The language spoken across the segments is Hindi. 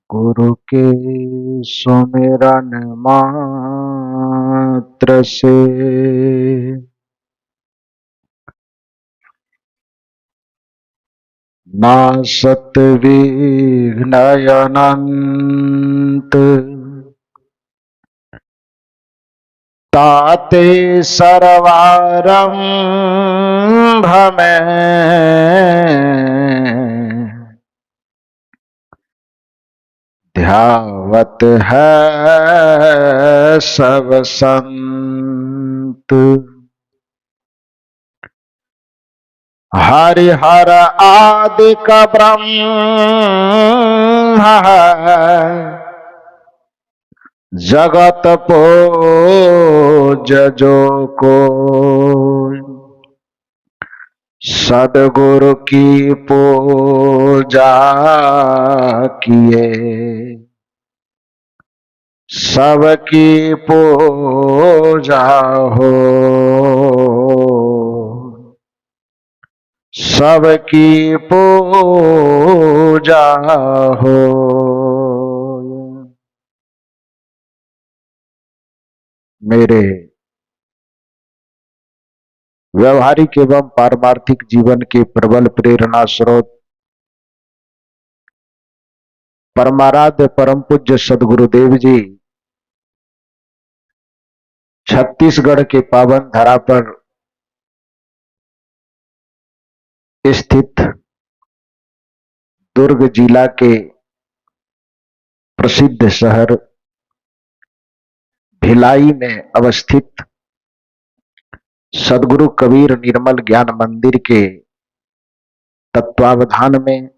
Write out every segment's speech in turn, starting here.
गुरु के सुमिरन मात्र से नासत विघ्न अनंत ताते सर्वारंभ में ध्यावत है सब संत। हरिहर आदि का ब्रह्म है, जगत पूज जो को सदगुरु की पूजा किए सबकी पूजा हो, सबकी पूजा हो। मेरे व्यवहारिक एवं पारमार्थिक जीवन के प्रबल प्रेरणा स्रोत परमाराध्य परम पूज्य सदगुरुदेव जी छत्तीसगढ़ के पावन धरा पर स्थित दुर्ग जिला के प्रसिद्ध शहर भिलाई में अवस्थित सदगुरु कबीर निर्मल ज्ञान मंदिर के तत्वावधान में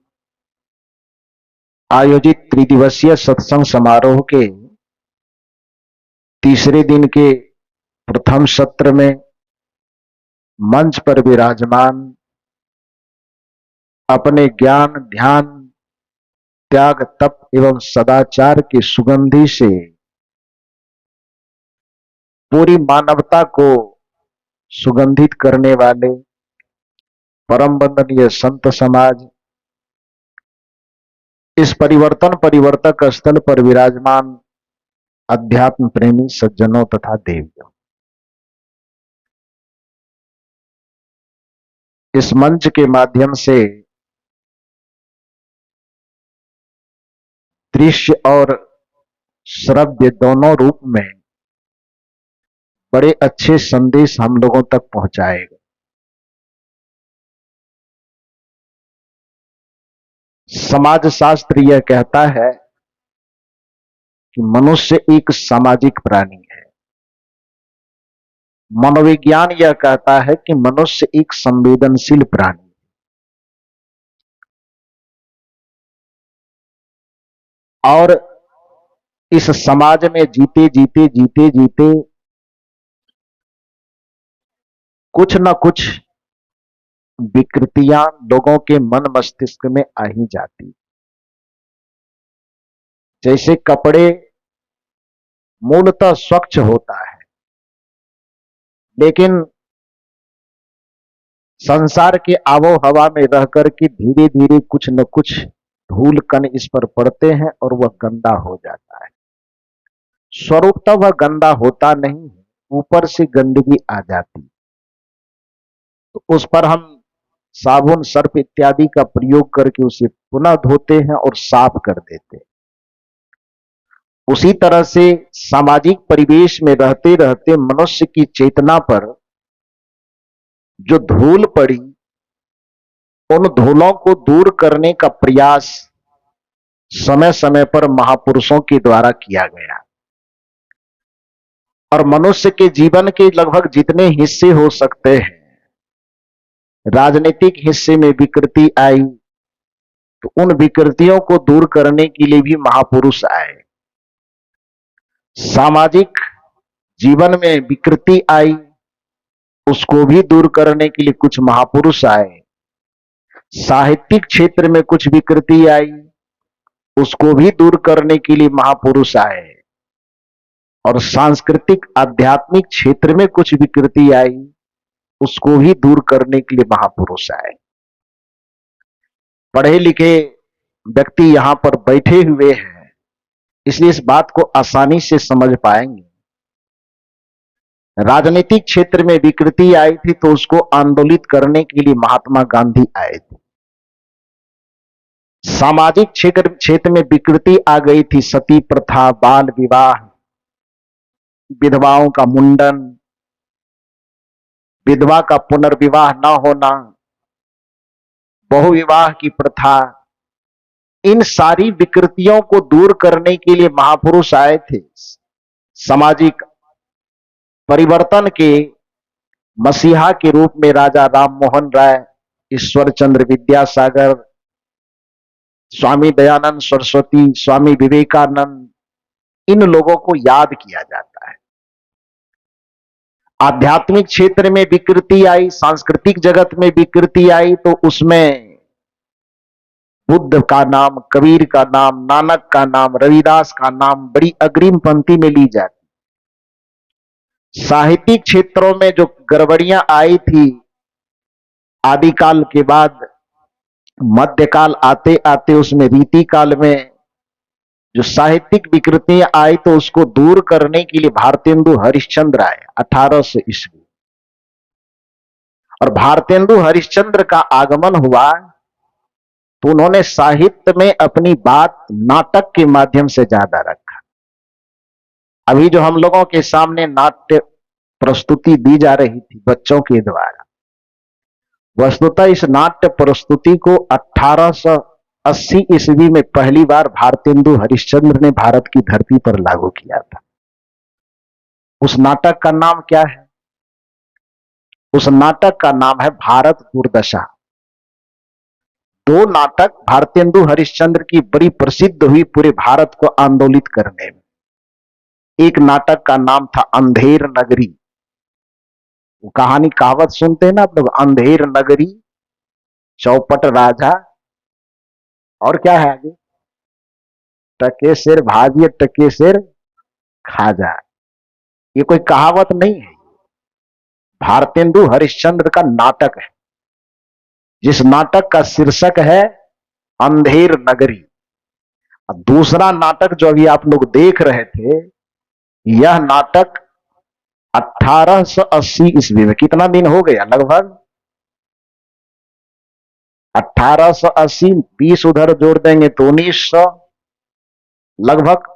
आयोजित त्रिदिवसीय सत्संग समारोह के तीसरे दिन के प्रथम सत्र में मंच पर विराजमान अपने ज्ञान ध्यान त्याग तप एवं सदाचार की सुगंधि से पूरी मानवता को सुगंधित करने वाले परम वंदनीय संत समाज, इस परिवर्तन परिवर्तक स्थल पर विराजमान अध्यात्म प्रेमी सज्जनों तथा देवियों, इस मंच के माध्यम से दृश्य और श्रव्य दोनों रूप में बड़े अच्छे संदेश हम लोगों तक पहुंचाएगा। समाज शास्त्र यह कहता है कि मनुष्य एक सामाजिक प्राणी है। मनोविज्ञान यह कहता है कि मनुष्य एक संवेदनशील प्राणी है। और इस समाज में जीते जीते जीते जीते कुछ न कुछ विकृतियां लोगों के मन मस्तिष्क में आ ही जाती। जैसे कपड़े मूलतः स्वच्छ होता है, लेकिन संसार के आबो हवा में रह करके धीरे धीरे कुछ न कुछ धूल कण इस पर पड़ते हैं और वह गंदा हो जाता है। स्वरूपतः वह गंदा होता नहीं है, ऊपर से गंदगी आ जाती, तो उस पर हम साबुन सर्फ इत्यादि का प्रयोग करके उसे पुनः धोते हैं और साफ कर देते हैं। उसी तरह से सामाजिक परिवेश में रहते रहते मनुष्य की चेतना पर जो धूल पड़ी, उन धूलों को दूर करने का प्रयास समय समय पर महापुरुषों के द्वारा किया गया। और मनुष्य के जीवन के लगभग जितने हिस्से हो सकते हैं, राजनीतिक हिस्से में विकृति आई तो उन विकृतियों को दूर करने के लिए भी महापुरुष आए। सामाजिक जीवन में विकृति आई, उसको भी दूर करने के लिए कुछ महापुरुष आए। साहित्यिक क्षेत्र में कुछ विकृति आई, उसको भी दूर करने के लिए महापुरुष आए। और सांस्कृतिक आध्यात्मिक क्षेत्र में कुछ विकृति आई, उसको भी दूर करने के लिए महापुरुष आए। पढ़े लिखे व्यक्ति यहां पर बैठे हुए हैं, इसलिए इस बात को आसानी से समझ पाएंगे। राजनीतिक क्षेत्र में विकृति आई थी तो उसको आंदोलित करने के लिए महात्मा गांधी आए थे। सामाजिक क्षेत्र में विकृति आ गई थी, सती प्रथा, बाल विवाह, विधवाओं का मुंडन, विधवा का पुनर्विवाह न होना, बहुविवाह की प्रथा, इन सारी विकृतियों को दूर करने के लिए महापुरुष आए थे। सामाजिक परिवर्तन के मसीहा के रूप में राजा राम मोहन राय, ईश्वर चंद्र विद्यासागर, स्वामी दयानंद सरस्वती, स्वामी विवेकानंद, इन लोगों को याद किया जाता है। आध्यात्मिक क्षेत्र में विकृति आई, सांस्कृतिक जगत में विकृति आई तो उसमें बुद्ध का नाम, कबीर का नाम, नानक का नाम, रविदास का नाम बड़ी अग्रिम पंक्ति में ली जाती। साहित्यिक क्षेत्रों में जो गड़बड़ियां आई थी, आदिकाल के बाद मध्यकाल आते आते उसमें रीति काल में जो साहित्यिक विकृतियां आई तो उसको दूर करने के लिए भारतेंदु हरिश्चंद्र आए 1800 ईस्वी। और भारतेंदु हरिश्चंद्र का आगमन हुआ तो उन्होंने साहित्य में अपनी बात नाटक के माध्यम से ज्यादा रखा। अभी जो हम लोगों के सामने नाट्य प्रस्तुति दी जा रही थी बच्चों के द्वारा, वस्तुतः इस नाट्य प्रस्तुति को 1880 ईस्वी में पहली बार भारतेंदु हरिश्चंद्र ने भारत की धरती पर लागू किया था। उस नाटक का नाम क्या है? उस नाटक का नाम है भारत दुर्दशा। दो नाटक भारतेंदु हरिश्चंद्र की बड़ी प्रसिद्ध हुई पूरे भारत को आंदोलित करने में। एक नाटक का नाम था अंधेर नगरी। वो कहानी कहावत सुनते हैं ना आप लोग, अंधेर नगरी, चौपट राजा, और क्या है आगे, टके सिर भाजिए टके सिर खाजा। ये कोई कहावत नहीं है, भारतेंदु हरिश्चंद्र का नाटक है, जिस नाटक का शीर्षक है अंधेर नगरी। अब दूसरा नाटक जो अभी आप लोग देख रहे थे, यह नाटक 1880 ईस्वी में, कितना दिन हो गया, लगभग 1880, 20 उधर जोड़ देंगे तो 1900, लगभग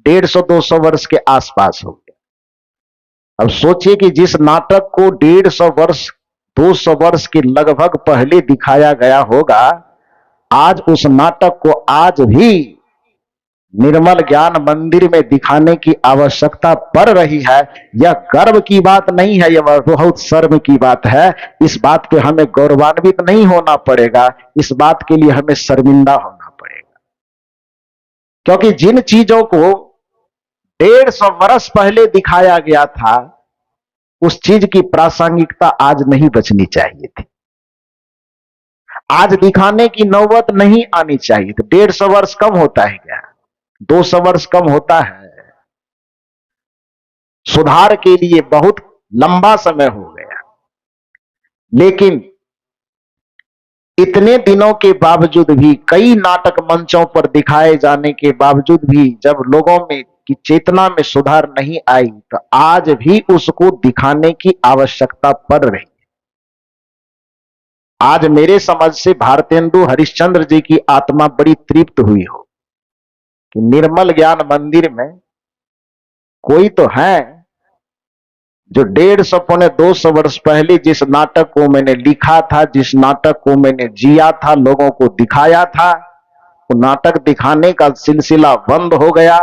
150-200 वर्ष के आसपास हो गया। अब सोचिए कि जिस नाटक को 150 वर्ष 200 वर्ष के लगभग पहले दिखाया गया होगा, आज उस नाटक को आज भी निर्मल ज्ञान मंदिर में दिखाने की आवश्यकता पड़ रही है। यह गर्व की बात नहीं है, यह बहुत शर्म की बात है। इस बात पे हमें गौरवान्वित नहीं होना पड़ेगा, इस बात के लिए हमें शर्मिंदा होना पड़ेगा। क्योंकि जिन चीजों को 150 वर्ष पहले दिखाया गया था, उस चीज की प्रासंगिकता आज नहीं बचनी चाहिए थी, आज दिखाने की नौबत नहीं आनी चाहिए थी। 150 वर्ष कम होता है क्या? 200 वर्ष कम होता है? सुधार के लिए बहुत लंबा समय हो गया। लेकिन इतने दिनों के बावजूद भी, कई नाटक मंचों पर दिखाए जाने के बावजूद भी, जब लोगों में की चेतना में सुधार नहीं आई, तो आज भी उसको दिखाने की आवश्यकता पड़ रही है। आज मेरे समझ से भारतेंदु हरिश्चंद्र जी की आत्मा बड़ी तृप्त हुई हो कि निर्मल ज्ञान मंदिर में कोई तो है जो 150-200 वर्ष पहले जिस नाटक को मैंने लिखा था, जिस नाटक को मैंने जिया था, लोगों को दिखाया था, वो नाटक दिखाने का सिलसिला बंद हो गया।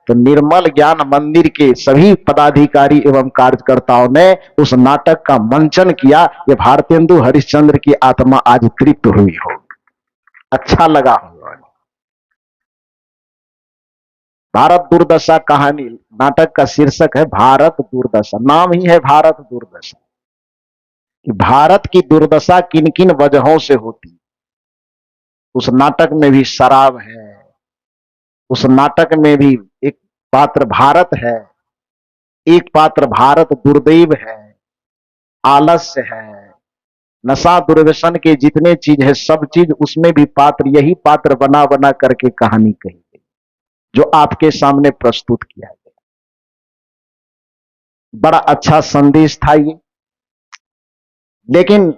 तो निर्मल ज्ञान मंदिर के सभी पदाधिकारी एवं कार्यकर्ताओं ने उस नाटक का मंचन किया। ये भारतेंदु हरिश्चंद्र की आत्मा आज तृप्त हुई हो, अच्छा लगा होगा। भारत दुर्दशा कहानी, नाटक का शीर्षक है भारत दुर्दशा, नाम ही है भारत दुर्दशा। कि भारत की दुर्दशा किन किन वजहों से होती। उस नाटक में भी शराब है, उस नाटक में भी एक पात्र भारत है, एक पात्र भारत दुर्दैव है, आलस्य है, नशा दुर्व्यसन के जितने चीज है सब चीज उसमें भी पात्र, यही पात्र बना बना करके कहानी कही गई जो आपके सामने प्रस्तुत किया गया। बड़ा अच्छा संदेश था ये, लेकिन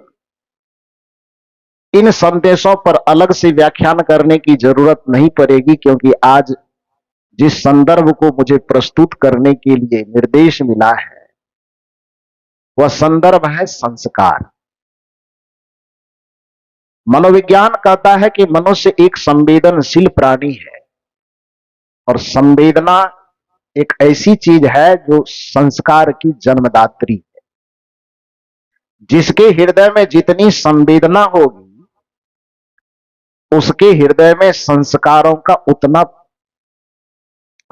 इन संदेशों पर अलग से व्याख्यान करने की जरूरत नहीं पड़ेगी, क्योंकि आज जिस संदर्भ को मुझे प्रस्तुत करने के लिए निर्देश मिला है वह संदर्भ है संस्कार। मनोविज्ञान कहता है कि मनुष्य एक संवेदनशील प्राणी है और संवेदना एक ऐसी चीज है जो संस्कार की जन्मदात्री है। जिसके हृदय में जितनी संवेदना होगी उसके हृदय में संस्कारों का उतना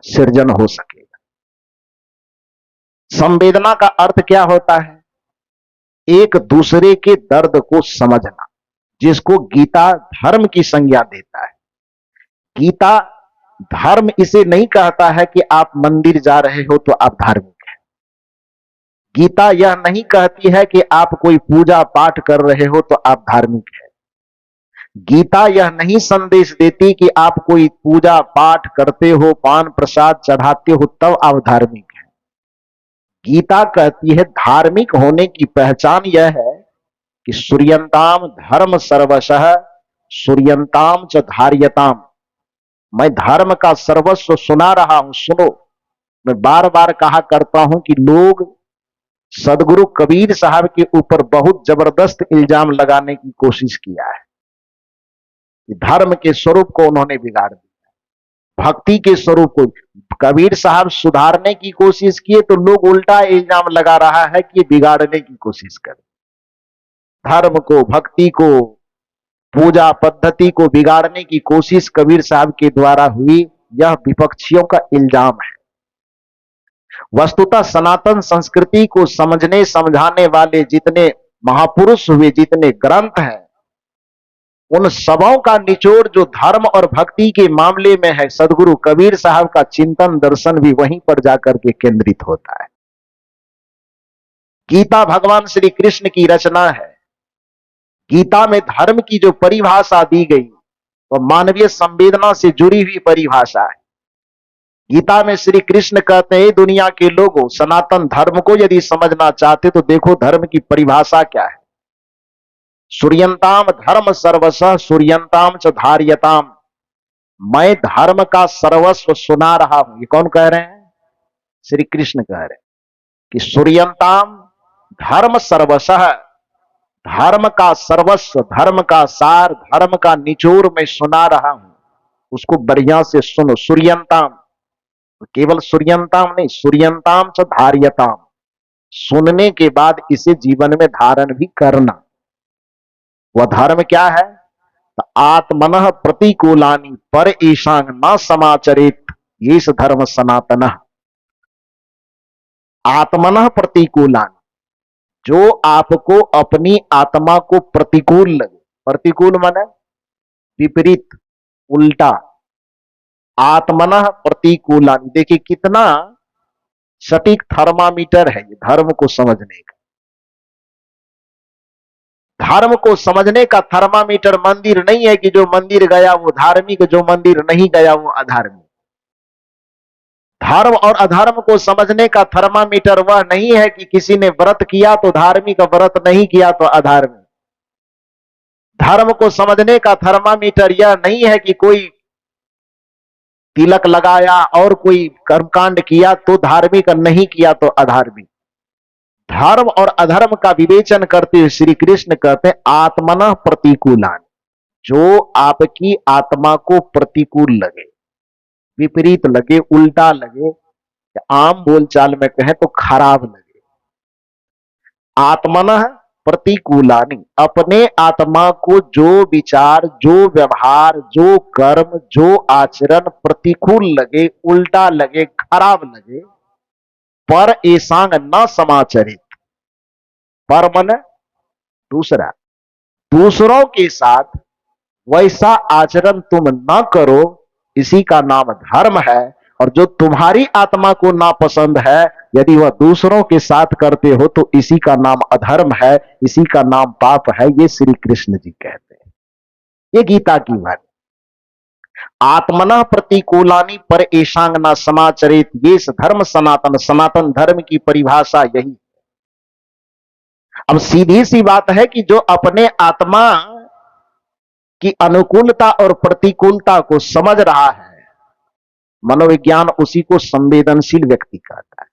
सृजन हो सकेगा। संवेदना का अर्थ क्या होता है? एक दूसरे के दर्द को समझना, जिसको गीता धर्म की संज्ञा देता है। गीता धर्म इसे नहीं कहता है कि आप मंदिर जा रहे हो तो आप धार्मिक हैं। गीता यह नहीं कहती है कि आप कोई पूजा पाठ कर रहे हो तो आप धार्मिक हैं। गीता यह नहीं संदेश देती कि आप कोई पूजा पाठ करते हो, पान प्रसाद चढ़ाते हो तब आप धार्मिक हैं। गीता कहती है धार्मिक होने की पहचान यह है कि सूर्यंताम धर्म सर्वशः सूर्यंताम च धार्यताम। मैं धर्म का सर्वस्व सुना रहा हूं, सुनो। मैं बार बार कहा करता हूं कि लोग सदगुरु कबीर साहब के ऊपर बहुत जबरदस्त इल्जाम लगाने की कोशिश किया है कि धर्म के स्वरूप को उन्होंने बिगाड़ दिया, भक्ति के स्वरूप को। कबीर साहब सुधारने की कोशिश किए तो लोग उल्टा इल्जाम लगा रहा है कि बिगाड़ने की कोशिश कर। धर्म को, भक्ति को, पूजा पद्धति को बिगाड़ने की कोशिश कबीर साहब के द्वारा हुई, यह विपक्षियों का इल्जाम है। वस्तुतः सनातन संस्कृति को समझने समझाने वाले जितने महापुरुष हुए, जितने ग्रंथ हैं, उन सबों का निचोड़ जो धर्म और भक्ति के मामले में है, सदगुरु कबीर साहब का चिंतन दर्शन भी वहीं पर जाकर के केंद्रित होता है। गीता भगवान श्री कृष्ण की रचना है। गीता में धर्म की जो परिभाषा दी गई वह मानवीय संवेदना से जुड़ी हुई परिभाषा है। गीता में श्री कृष्ण कहते हैं दुनिया के लोगों, सनातन धर्म को यदि समझना चाहते तो देखो धर्म की परिभाषा क्या है। सूर्यंताम धर्म सर्वस्व सूर्यंताम च धार्यताम। मैं धर्म का सर्वस्व सुना रहा हूं। ये कौन कह रहे हैं? श्री कृष्ण कह रहे हैं कि सूर्यंताम धर्म सर्वस्व, धर्म का सर्वस्व, धर्म का सार, धर्म का निचोड़ मैं सुना रहा हूं, उसको बढ़िया से सुनो। सूर्यंताम, केवल सूर्यंताम नहीं, सूर्यंताम च धार्यताम। सुनने के बाद इसे जीवन में धारण भी करना। वह धर्म क्या है? आत्मनः प्रतिकूलानि पर ईशांग न समाचरित, ये धर्म सनातन। आत्मनः प्रतिकूलानि, जो आपको अपनी आत्मा को प्रतिकूल लगे। प्रतिकूल माने विपरीत, उल्टा। आत्मनः प्रतिकूलानि, देखिए कितना सटीक थर्मामीटर है ये धर्म को समझने का। धर्म को समझने का थर्मामीटर मंदिर नहीं है कि जो मंदिर गया वो धार्मिक, जो मंदिर नहीं गया वो अधार्मिक। धर्म और अधर्म को समझने का थर्मामीटर वह नहीं है कि किसी ने व्रत किया तो धार्मिक, व्रत नहीं किया तो अधार्मिक। धर्म को समझने का थर्मामीटर यह नहीं है कि कोई तिलक लगाया और कोई कर्मकांड किया तो धार्मिक, नहीं किया तो अधार्मिक। धर्म और अधर्म का विवेचन करते हुए श्री कृष्ण कहते हैं आत्मनः प्रतिकूलान, जो आपकी आत्मा को प्रतिकूल लगे, विपरीत लगे, उल्टा लगे, आम बोलचाल में कहें तो खराब लगे। आत्मनः प्रतिकूलानि, अपने आत्मा को जो विचार, जो व्यवहार, जो कर्म, जो आचरण प्रतिकूल लगे, उल्टा लगे, खराब लगे, पर ऐसांग न समाचरित। पर मन दूसरा, दूसरों के साथ वैसा आचरण तुम न करो, इसी का नाम धर्म है। और जो तुम्हारी आत्मा को नापसंद है, यदि वह दूसरों के साथ करते हो तो इसी का नाम अधर्म है, इसी का नाम पाप है। ये श्री कृष्ण जी कहते हैं, ये गीता की वाणी। आत्मना प्रतिकूलानी पर ऐशांगना समाचरित, ये धर्म सनातन, सनातन धर्म की परिभाषा यही। अब सीधी सी बात है कि जो अपने आत्मा की अनुकूलता और प्रतिकूलता को समझ रहा है, मनोविज्ञान उसी को संवेदनशील व्यक्ति कहता है।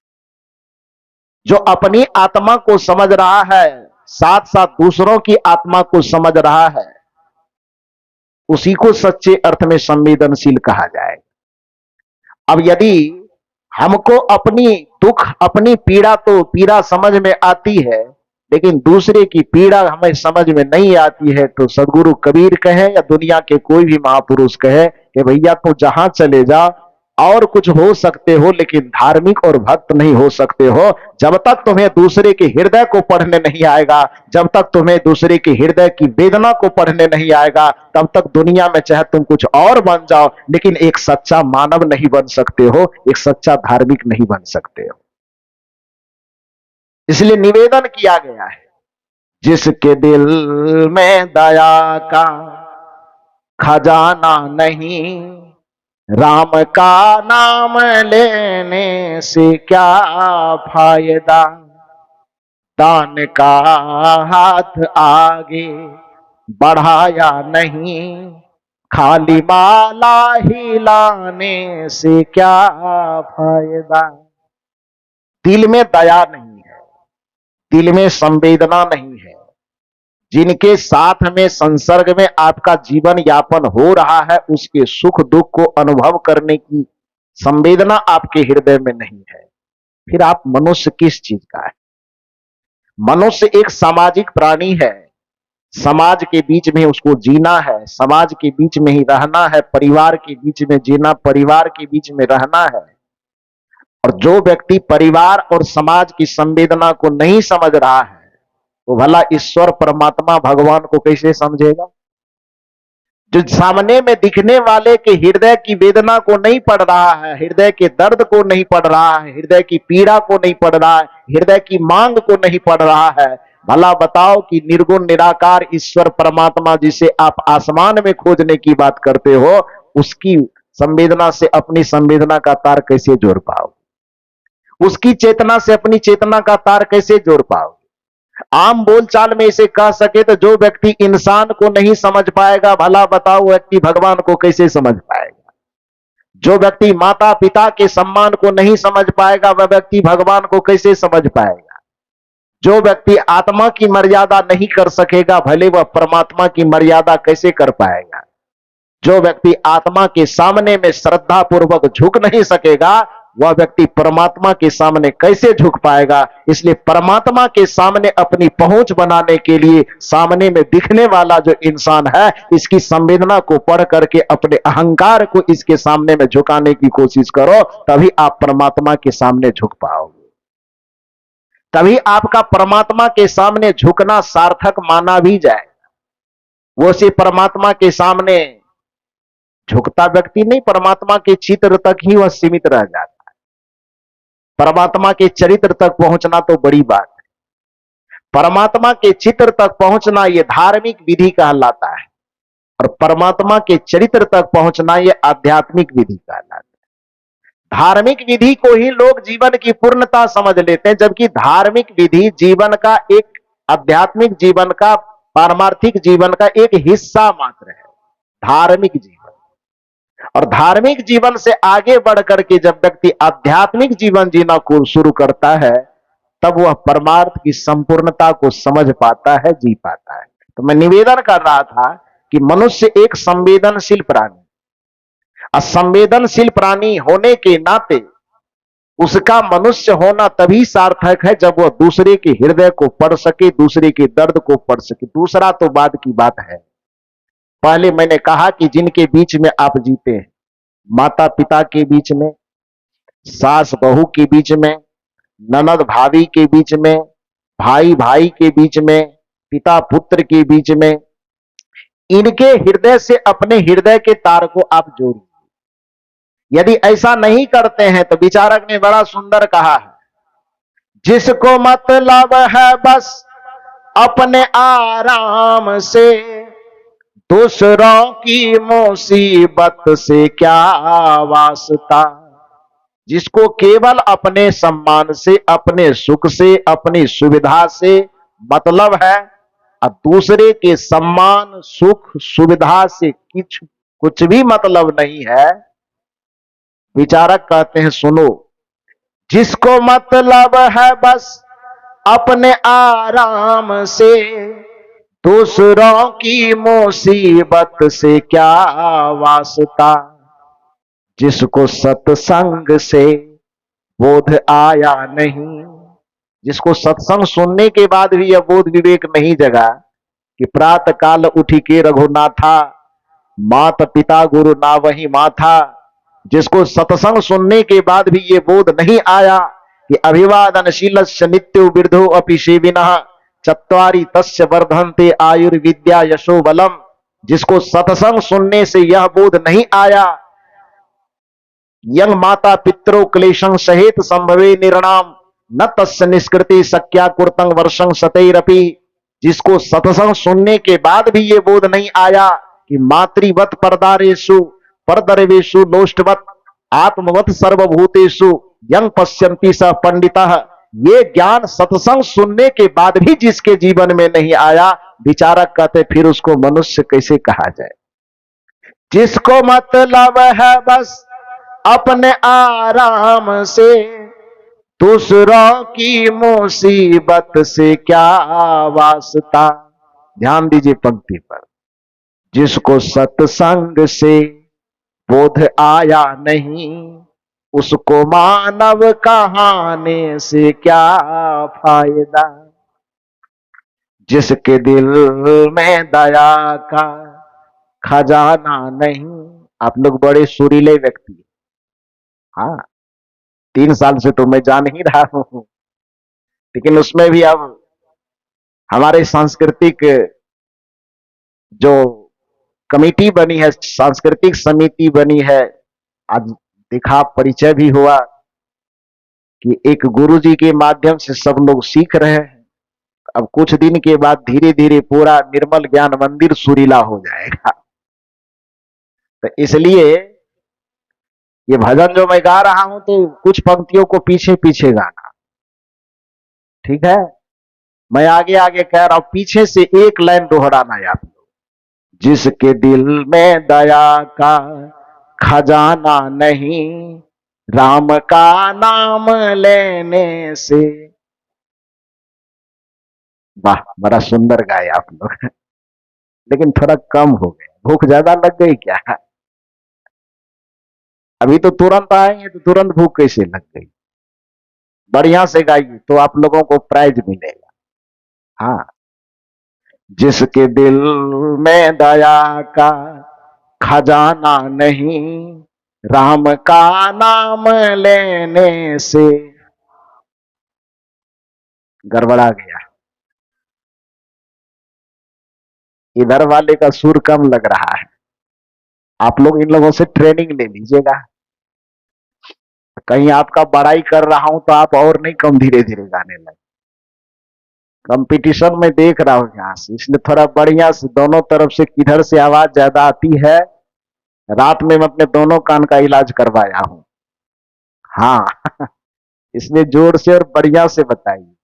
जो अपनी आत्मा को समझ रहा है, साथ साथ दूसरों की आत्मा को समझ रहा है, उसी को सच्चे अर्थ में संवेदनशील कहा जाएगा। अब यदि हमको अपनी दुख, अपनी पीड़ा तो पीड़ा समझ में आती है, लेकिन दूसरे की पीड़ा हमें समझ में नहीं आती है, तो सदगुरु कबीर कहे या दुनिया के कोई भी महापुरुष कहे कि भैया तो जहां चले जा और कुछ हो सकते हो, लेकिन धार्मिक और भक्त नहीं हो सकते हो। जब तक तुम्हें दूसरे के हृदय को पढ़ने नहीं आएगा, जब तक तुम्हें दूसरे के हृदय की वेदना को पढ़ने नहीं आएगा, तब तक दुनिया में चाहे तुम कुछ और बन जाओ, लेकिन एक सच्चा मानव नहीं बन सकते हो, एक सच्चा धार्मिक नहीं बन सकते हो। इसलिए निवेदन किया गया है, जिसके दिल में दया का खजाना नहीं, राम का नाम लेने से क्या फायदा। दान का हाथ आगे बढ़ाया नहीं, खाली माला हिलाने से क्या फायदा। दिल में दया नहीं है, दिल में संवेदना नहीं है, जिनके साथ में संसर्ग में आपका जीवन यापन हो रहा है, उसके सुख दुख को अनुभव करने की संवेदना आपके हृदय में नहीं है, फिर आप मनुष्य किस चीज का है। मनुष्य एक सामाजिक प्राणी है, समाज के बीच में उसको जीना है, समाज के बीच में ही रहना है, परिवार के बीच में जीना, परिवार के बीच में रहना है। और जो व्यक्ति परिवार और समाज की संवेदना को नहीं समझ रहा है, वो भला ईश्वर परमात्मा भगवान को कैसे समझेगा। जो सामने में दिखने वाले के हृदय की वेदना को नहीं पढ़ रहा है, हृदय के दर्द को नहीं पढ़ रहा है, हृदय की पीड़ा को नहीं पढ़ रहा है, हृदय की मांग को नहीं पढ़ रहा है, भला बताओ कि निर्गुण निराकार ईश्वर परमात्मा जिसे आप आसमान में खोजने की बात करते हो, उसकी संवेदना से अपनी संवेदना का तार कैसे जोड़ पाओ, उसकी चेतना से अपनी चेतना का तार कैसे जोड़ पाओ। आम बोलचाल में इसे कह सके तो जो व्यक्ति इंसान को नहीं समझ पाएगा, भला बताओ व्यक्ति भगवान को कैसे समझ पाएगा। जो व्यक्ति माता पिता के सम्मान को नहीं समझ पाएगा, वह व्यक्ति भगवान को कैसे समझ पाएगा। जो व्यक्ति आत्मा की मर्यादा नहीं कर सकेगा, भले वह परमात्मा की मर्यादा कैसे कर पाएगा। जो व्यक्ति आत्मा के सामने में श्रद्धा पूर्वक झुक नहीं सकेगा, वह व्यक्ति परमात्मा के सामने कैसे झुक पाएगा। इसलिए परमात्मा के सामने अपनी पहुंच बनाने के लिए सामने में दिखने वाला जो इंसान है, इसकी संवेदना को पढ़ करके अपने अहंकार को इसके सामने में झुकाने की कोशिश करो, तभी आप परमात्मा के सामने झुक पाओगे, तभी आपका परमात्मा के सामने झुकना सार्थक माना भी जाएगा। वो सिर्फ परमात्मा के सामने झुकता व्यक्ति नहीं, परमात्मा के चित्र तक ही वह सीमित रह जाता है। परमात्मा के चरित्र तक पहुंचना तो बड़ी बात है। परमात्मा के चित्र तक पहुंचना यह धार्मिक विधि कहलाता है, और परमात्मा के चरित्र तक पहुंचना यह आध्यात्मिक विधि कहलाता है। धार्मिक विधि को ही लोग जीवन की पूर्णता समझ लेते हैं, जबकि धार्मिक विधि जीवन का एक, आध्यात्मिक जीवन का, पारमार्थिक जीवन का एक हिस्सा मात्र है, धार्मिक जीवन। और धार्मिक जीवन से आगे बढ़ करके जब व्यक्ति आध्यात्मिक जीवन जीना को शुरू करता है, तब वह परमार्थ की संपूर्णता को समझ पाता है, जी पाता है। तो मैं निवेदन कर रहा था कि मनुष्य एक संवेदनशील प्राणी, असंवेदनशील प्राणी होने के नाते उसका मनुष्य होना तभी सार्थक है जब वह दूसरे के हृदय को पढ़ सके, दूसरे के दर्द को पढ़ सके। दूसरा तो बाद की बात है। पहले मैंने कहा कि जिनके बीच में आप जीते हैं, माता पिता के बीच में, सास बहू के बीच में, ननद भाभी के बीच में, भाई भाई के बीच में, पिता पुत्र के बीच में, इनके हृदय से अपने हृदय के तार को आप जोड़िए। यदि ऐसा नहीं करते हैं तो विचारक ने बड़ा सुंदर कहा है, जिसको मतलब है बस अपने आराम से, दूसरों की मुसीबत से क्या वास्ता। जिसको केवल अपने सम्मान से, अपने सुख से, अपनी सुविधा से मतलब है, और दूसरे के सम्मान, सुख, सुविधा से कुछ भी मतलब नहीं है, विचारक कहते हैं सुनो, जिसको मतलब है बस अपने आराम से, दूसरों की मुसीबत से क्या वास्ता। जिसको सत्संग से बोध आया नहीं, जिसको सत्संग सुनने के बाद भी यह बोध विवेक नहीं जगा कि प्रातः काल उठी के रघुनाथा, माता पिता गुरु ना वही माथा। जिसको सत्संग सुनने के बाद भी ये बोध नहीं आया कि अभिवादनशीलस्य नित्यो वृद्धो अपि सेविनः चत्वारि तस्य वर्धन्ते आयुर्विद्या यशो बलम। जिसको सत्संग सुनने से यह बोध नहीं आया, यंग माता पितरो क्लेशं सहित संभवे निर्णाम, न तस्य निष्कृति शक्या कुर्तंग वर्षं सतैरपि। जिसको सत्संग सुनने के बाद भी ये बोध नहीं आया कि मातृवत परदारेषु परदरवेषु लोष्टवत आत्मवत सर्वभूतेषु यंग पश्यन्ति स पंडितः। ये ज्ञान सत्संग सुनने के बाद भी जिसके जीवन में नहीं आया, विचारक कहते फिर उसको मनुष्य कैसे कहा जाए। जिसको मतलब है बस अपने आराम से, दूसरों की मुसीबत से क्या वास्ता। ध्यान दीजिए पंक्ति पर, जिसको सत्संग से बोध आया नहीं, उसको मानव कहाने से क्या फायदा। जिसके दिल में दया का खजाना नहीं। आप लोग बड़े सुरीले व्यक्ति, हाँ 3 साल से तो मैं जान ही रहा हूं, लेकिन उसमें भी अब हमारे सांस्कृतिक जो कमेटी बनी है, सांस्कृतिक समिति बनी है, आज देखा परिचय भी हुआ कि एक गुरुजी के माध्यम से सब लोग सीख रहे हैं। अब कुछ दिन के बाद धीरे धीरे पूरा निर्मल ज्ञान मंदिर सुरीला हो जाएगा। तो इसलिए ये भजन जो मैं गा रहा हूं तो कुछ पंक्तियों को पीछे पीछे गाना, ठीक है। मैं आगे आगे कह रहा हूं, पीछे से एक लाइन दोहराना है आप लोग। जिसके दिल में दया का खजाना नहीं, राम का नाम लेने से। वाह, बड़ा सुंदर गाए आप लोग, लेकिन थोड़ा कम हो गया। भूख ज्यादा लग गई क्या? अभी तो तुरंत आएंगे तो तुरंत भूख कैसे लग गई? बढ़िया से गाइए तो आप लोगों को प्राइज मिलेगा। हाँ, जिसके दिल में दया का खजाना नहीं, राम का नाम लेने से। गड़बड़ा गया, इधर वाले का सुर कम लग रहा है। आप लोग इन लोगों से ट्रेनिंग ले लीजिएगा। कहीं आपका बड़ाई कर रहा हूं तो आप और नहीं कम धीरे धीरे गाने लगे। कंपटीशन में देख रहा हूं यहां से, इसलिए थोड़ा बढ़िया से दोनों तरफ से किधर से आवाज ज्यादा आती है। रात में मैं अपने दोनों कान का इलाज करवाया हूं। हाँ इसलिए जोर से और बढ़िया से बताइए।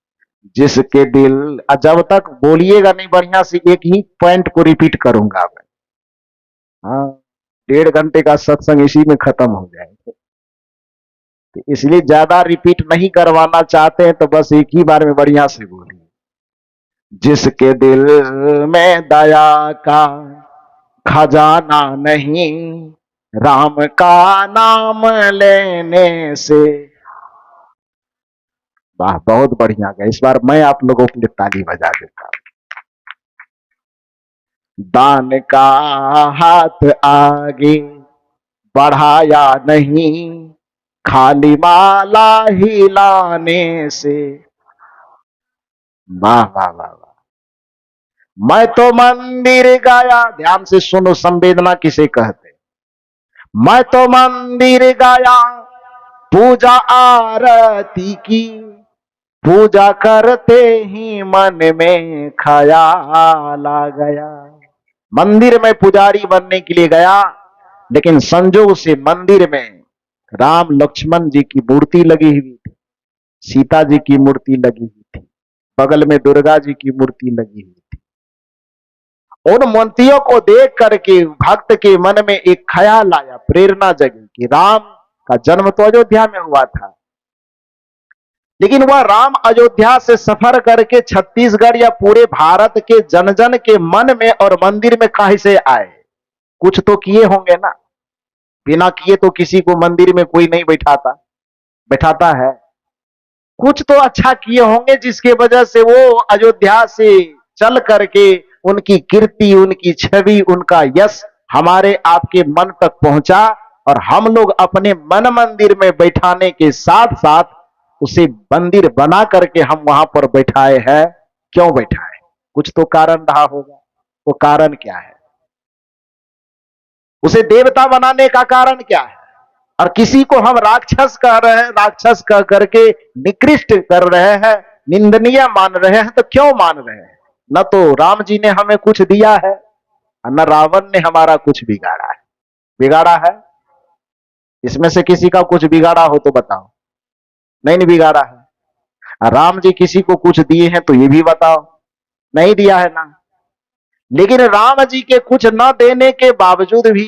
जिसके दिल, जब तक बोलिएगा नहीं बढ़िया से, एक ही पॉइंट को रिपीट करूंगा मैं। हाँ, 1.5 घंटे का सत्संग इसी में खत्म हो जाएगा, तो इसलिए ज्यादा रिपीट नहीं करवाना चाहते हैं तो बस एक ही बार में बढ़िया से बोलिए। जिसके दिल में दया का खजाना नहीं, राम का नाम लेने से। वाह, बहुत बढ़िया गया। इस बार मैं आप लोगों के लिए ताली बजा देता हूं। दान का हाथ आगे बढ़ाया नहीं, खाली माला हिलाने से। वाह वाह वाह वाह। मैं तो मंदिर गया, ध्यान से सुनो, संवेदना किसे कहते। मैं तो मंदिर गया पूजा आरती की, पूजा करते ही मन में ख्याल आ गया। मंदिर में पुजारी बनने के लिए गया, लेकिन संजोग से मंदिर में राम लक्ष्मण जी की मूर्ति लगी हुई थी, सीता जी की मूर्ति लगी हुई थी, बगल में दुर्गा जी की मूर्ति लगी हुई थी। उन मूर्तियों को देख करके भक्त के मन में एक ख्याल आया, प्रेरणा जगी कि राम का जन्म तो अयोध्या में हुआ था, लेकिन वह राम अयोध्या से सफर करके छत्तीसगढ़ या पूरे भारत के जन जन के मन में और मंदिर में काहे से आए? कुछ तो किए होंगे ना। बिना किए तो किसी को मंदिर में कोई नहीं बैठाता है। कुछ तो अच्छा किए होंगे जिसके वजह से वो अयोध्या से चल करके उनकी कीर्ति, उनकी छवि, उनका यश हमारे आपके मन तक पहुंचा, और हम लोग अपने मन मंदिर में बैठाने के साथ साथ उसे मंदिर बना करके हम वहां पर बैठाए हैं। क्यों बैठाए? कुछ तो कारण रहा होगा। वो कारण क्या है? उसे देवता बनाने का कारण क्या है? और किसी को हम राक्षस कह रहे हैं, राक्षस कह करके निकृष्ट कर रहे हैं, निंदनीय मान रहे हैं, तो क्यों मान रहे हैं? न तो राम जी ने हमें कुछ दिया है, न रावण ने हमारा कुछ बिगाड़ा है। बिगाड़ा है? इसमें से किसी का कुछ बिगाड़ा हो तो बताओ। नहीं बिगाड़ा है। राम जी किसी को कुछ दिए हैं तो ये भी बताओ। नहीं दिया है ना। लेकिन राम जी के कुछ न देने के बावजूद भी,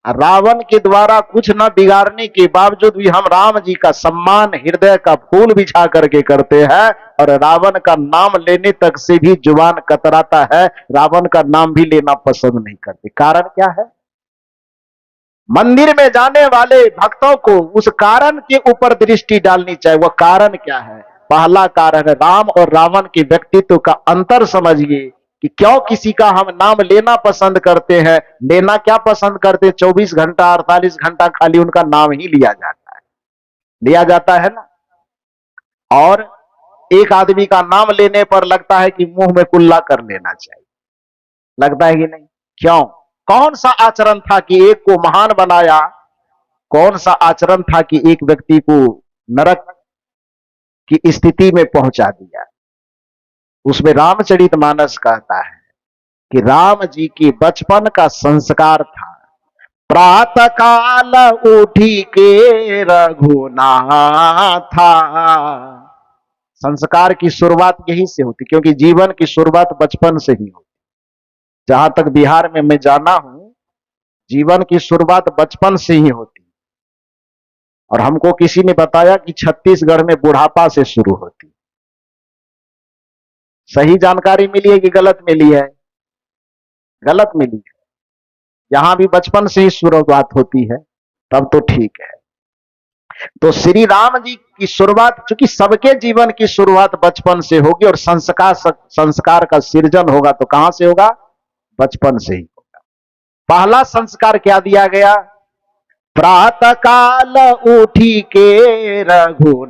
रावण के द्वारा कुछ न बिगाड़ने के बावजूद भी हम राम जी का सम्मान हृदय का फूल बिछा करके करते हैं, और रावण का नाम लेने तक से भी जुबान कतराता है, रावण का नाम भी लेना पसंद नहीं करते। कारण क्या है? मंदिर में जाने वाले भक्तों को उस कारण के ऊपर दृष्टि डालनी चाहिए। वह कारण क्या है? पहला कारण है, राम और रावण के व्यक्तित्व का अंतर समझिए कि क्यों किसी का हम नाम लेना पसंद करते हैं। लेना क्या पसंद करते? 24 घंटा 48 घंटा खाली उनका नाम ही लिया जाता है ना। और एक आदमी का नाम लेने पर लगता है कि मुंह में कुल्ला कर लेना चाहिए। लगता है कि नहीं? क्यों? कौन सा आचरण था कि एक को महान बनाया? कौन सा आचरण था कि एक व्यक्ति को नरक की स्थिति में पहुंचा दिया? उसमें रामचरितमानस कहता है कि राम जी के बचपन का संस्कार था, प्रातः काल उठी के रघुनाथा। संस्कार की शुरुआत यही से होती, क्योंकि जीवन की शुरुआत बचपन से ही होती। जहां तक बिहार में मैं जाना हूं, जीवन की शुरुआत बचपन से ही होती। और हमको किसी ने बताया कि छत्तीसगढ़ में बुढ़ापा से शुरू होती। सही जानकारी मिली है कि गलत मिली है? गलत मिली है। यहां भी बचपन से ही शुरुआत होती है, तब तो ठीक है। तो श्री राम जी की शुरुआत, चूंकि सबके जीवन की शुरुआत बचपन से होगी, और संस्कार का सृजन होगा तो कहां से होगा? बचपन से ही होगा। पहला संस्कार क्या दिया गया? प्रातः काल उठी के रघुनाथा,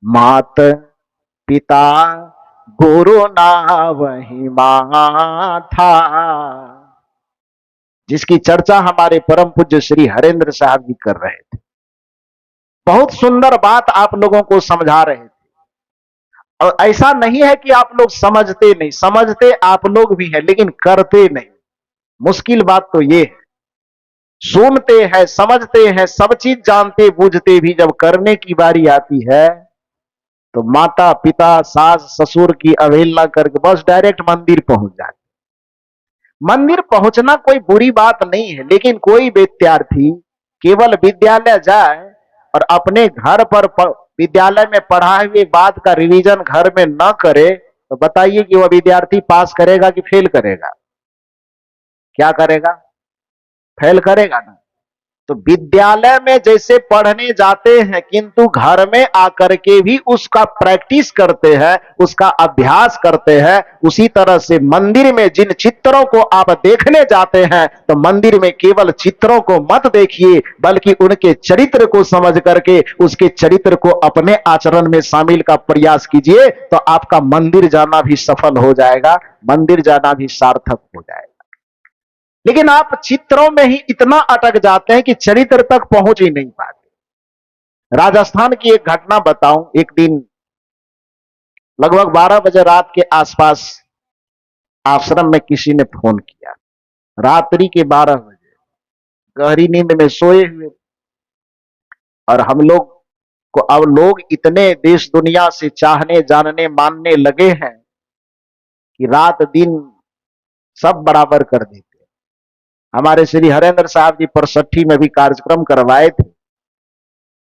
मात पिता गुरु नावहि माथा। जिसकी चर्चा हमारे परम पूज्य श्री हरेंद्र साहब जी कर रहे थे। बहुत सुंदर बात आप लोगों को समझा रहे थे। और ऐसा नहीं है कि आप लोग समझते नहीं, समझते आप लोग भी हैं, लेकिन करते नहीं। मुश्किल बात तो ये है। सुनते हैं, समझते हैं, सब चीज जानते बूझते भी जब करने की बारी आती है तो माता पिता सास ससुर की अवहेलना करके बस डायरेक्ट मंदिर पहुंच जाते। मंदिर पहुंचना कोई बुरी बात नहीं है, लेकिन कोई विद्यार्थी केवल विद्यालय जाए और अपने घर पर विद्यालय में पढ़ाए हुए बात का रिवीजन घर में न करे, तो बताइए कि वह विद्यार्थी पास करेगा कि फेल करेगा? क्या करेगा? फेल करेगा ना। तो विद्यालय में जैसे पढ़ने जाते हैं, किंतु घर में आकर के भी उसका प्रैक्टिस करते हैं, उसका अभ्यास करते हैं, उसी तरह से मंदिर में जिन चित्रों को आप देखने जाते हैं, तो मंदिर में केवल चित्रों को मत देखिए, बल्कि उनके चरित्र को समझ करके उसके चरित्र को अपने आचरण में शामिल का प्रयास कीजिए, तो आपका मंदिर जाना भी सफल हो जाएगा, मंदिर जाना भी सार्थक हो जाएगा। लेकिन आप चित्रों में ही इतना अटक जाते हैं कि चरित्र तक पहुंच ही नहीं पाते। राजस्थान की एक घटना बताऊं। एक दिन लगभग 12 बजे रात के आसपास आश्रम में किसी ने फोन किया, रात्रि के 12 बजे, गहरी नींद में सोए हुए। और हम लोग को अब लोग इतने देश दुनिया से चाहने जानने मानने लगे हैं कि रात दिन सब बराबर कर देते हैं। हमारे श्री हरेंद्र साहब जी 65 में भी कार्यक्रम करवाए थे।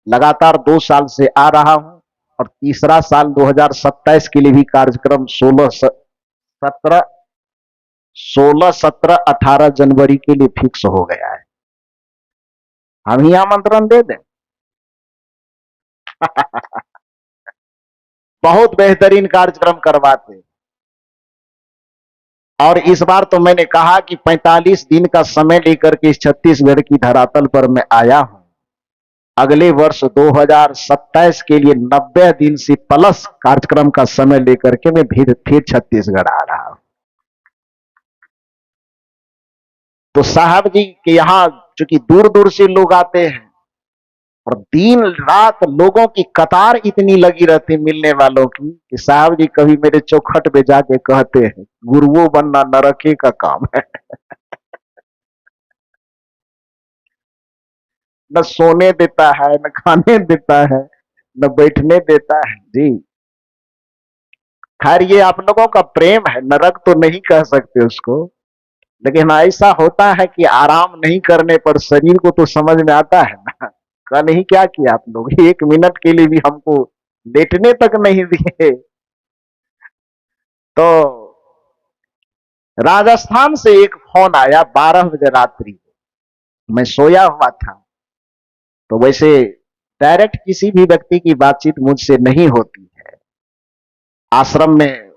लगातार 2 साल से आ रहा हूं और तीसरा साल 2027 के लिए भी कार्यक्रम 16, 17, 18 के लिए फिक्स हो गया है। हम ही आमंत्रण दे दें। बहुत बेहतरीन कार्यक्रम करवाते। और इस बार तो मैंने कहा कि 45 दिन का समय लेकर के इस छत्तीसगढ़ की धरातल पर मैं आया हूं। अगले वर्ष 2027 के लिए 90 दिन से प्लस कार्यक्रम का समय लेकर के मैं फिर छत्तीसगढ़ आ रहा हूं। तो साहब जी के यहां चूंकि दूर दूर से लोग आते हैं और दिन रात लोगों की कतार इतनी लगी रहती मिलने वालों की कि साहब जी कभी मेरे चौखट पे जाके कहते हैं, गुरुओं बनना नरके का काम है। न सोने देता है, न खाने देता है, न बैठने देता है जी। खैर ये आप लोगों का प्रेम है, नरक तो नहीं कह सकते उसको। लेकिन ऐसा होता है कि आराम नहीं करने पर शरीर को तो समझ में आता है ना। कल ही क्या किया आप लोग, 1 मिनट के लिए भी हमको लेटने तक नहीं दिए। तो राजस्थान से एक फोन आया 12 बजे रात्रि। मैं सोया हुआ था। तो वैसे डायरेक्ट किसी भी व्यक्ति की बातचीत मुझसे नहीं होती है। आश्रम में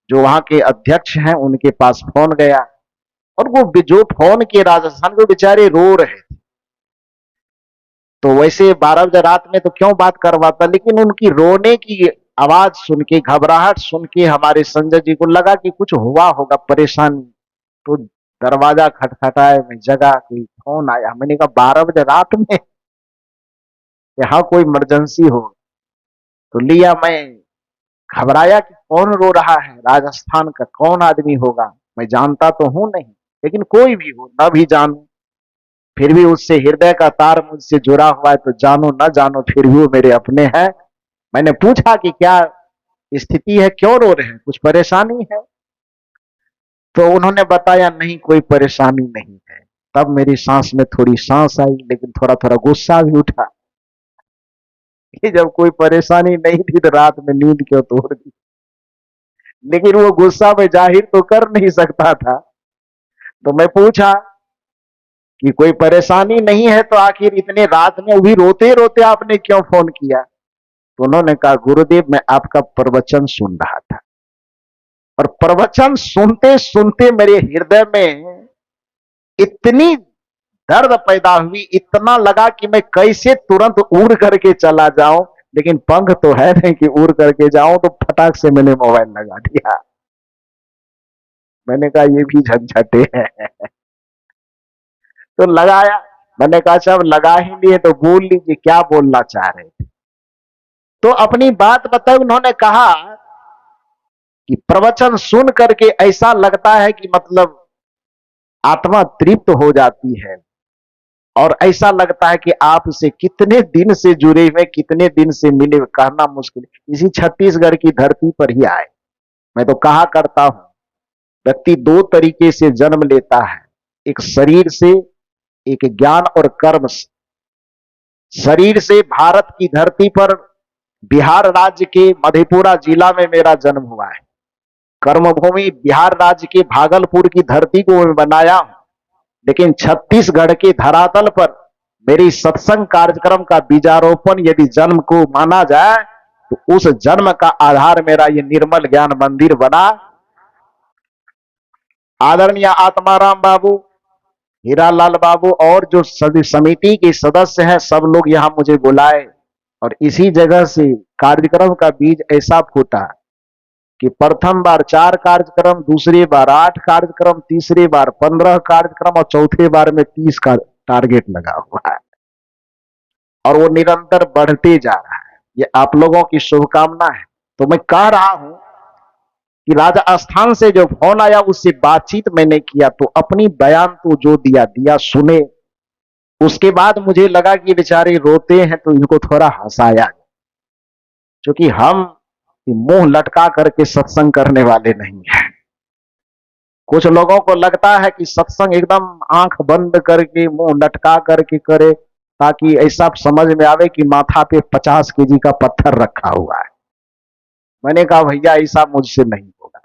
जो वहां के अध्यक्ष हैं उनके पास फोन गया और वो जो फोन किए राजस्थान को बेचारे रो रहे थे। तो वैसे 12 बजे रात में तो क्यों बात करवाता, लेकिन उनकी रोने की आवाज सुन के, घबराहट सुन के हमारे संजय जी को लगा कि कुछ हुआ होगा, परेशानी। तो दरवाजा खटखटाए, मैं जगा, कोई फोन आया। मैंने कहा 12 बजे रात में यहाँ कोई इमरजेंसी हो। तो लिया, मैं घबराया कि कौन रो रहा है, राजस्थान का कौन आदमी होगा। मैं जानता तो हूं नहीं, लेकिन कोई भी हो, न भी जानू, फिर भी उससे हृदय का तार मुझसे जुड़ा हुआ है, तो जानो न जानो फिर भी वो मेरे अपने हैं। मैंने पूछा कि क्या स्थिति है, क्यों रो रहे हैं, कुछ परेशानी है? तो उन्होंने बताया नहीं, कोई परेशानी नहीं है। तब मेरी सांस में थोड़ी सांस आई, लेकिन थोड़ा थोड़ा गुस्सा भी उठा कि जब कोई परेशानी नहीं थी तो रात में नींद क्यों तोड़ दी। लेकिन वो गुस्सा में जाहिर तो कर नहीं सकता था। तो मैं पूछा कि कोई परेशानी नहीं है तो आखिर इतने रात में भी रोते रोते आपने क्यों फोन किया? तो उन्होंने कहा, गुरुदेव मैं आपका प्रवचन सुन रहा था और प्रवचन सुनते सुनते मेरे हृदय में इतनी दर्द पैदा हुई, इतना लगा कि मैं कैसे तुरंत उड़ करके चला जाऊं, लेकिन पंख तो है नहीं कि उड़ करके जाऊं। तो फटाक से मैंने मोबाइल लगा दिया। मैंने कहा ये भी झंझटे हैं। तो लगाया। मैंने कहा अच्छा अब लगा ही लिए तो बोल लीजिए, क्या बोलना चाह रहे थे? तो अपनी बात बताई। उन्होंने कहा कि प्रवचन सुन करके ऐसा लगता है कि मतलब आत्मा तृप्त हो जाती है और ऐसा लगता है कि आपसे कितने दिन से जुड़े हुए, कितने दिन से मिले, कहना मुश्किल। इसी छत्तीसगढ़ की धरती पर ही आए। मैं तो कहा करता हूं, व्यक्ति 2 तरीके से जन्म लेता है, एक शरीर से, एक ज्ञान और कर्म से। शरीर से भारत की धरती पर बिहार राज्य के मधेपुरा जिला में मेरा जन्म हुआ है। कर्मभूमि बिहार राज्य के भागलपुर की धरती को मैं बनाया हूं। लेकिन छत्तीसगढ़ के धरातल पर मेरी सत्संग कार्यक्रम का बीजारोपण यदि जन्म को माना जाए तो उस जन्म का आधार मेरा ये निर्मल ज्ञान मंदिर बना। आदरणीय आत्माराम बाबू, हीरालाल बाबू और जो सभी समिति के सदस्य हैं, सब लोग यहां मुझे बुलाए और इसी जगह से कार्यक्रम का बीज ऐसा फूटा कि प्रथम बार 4 कार्यक्रम, दूसरी बार 8 कार्यक्रम, तीसरी बार 15 कार्यक्रम और चौथे बार में 30 का टारगेट लगा हुआ है और वो निरंतर बढ़ते जा रहा है। ये आप लोगों की शुभकामना है। तो मैं कह रहा हूं कि राजस्थान से जो फोन आया उससे बातचीत मैंने किया तो अपनी बयान तो जो दिया दिया सुने। उसके बाद मुझे लगा कि बेचारे रोते हैं तो इनको थोड़ा हंसाया, क्योंकि हम मुंह लटका करके सत्संग करने वाले नहीं हैं। कुछ लोगों को लगता है कि सत्संग एकदम आंख बंद करके मुंह लटका करके करे ताकि ऐसा समझ में आवे कि माथा पे 50 केजी का पत्थर रखा हुआ है। मैंने कहा भैया ऐसा मुझसे नहीं होगा,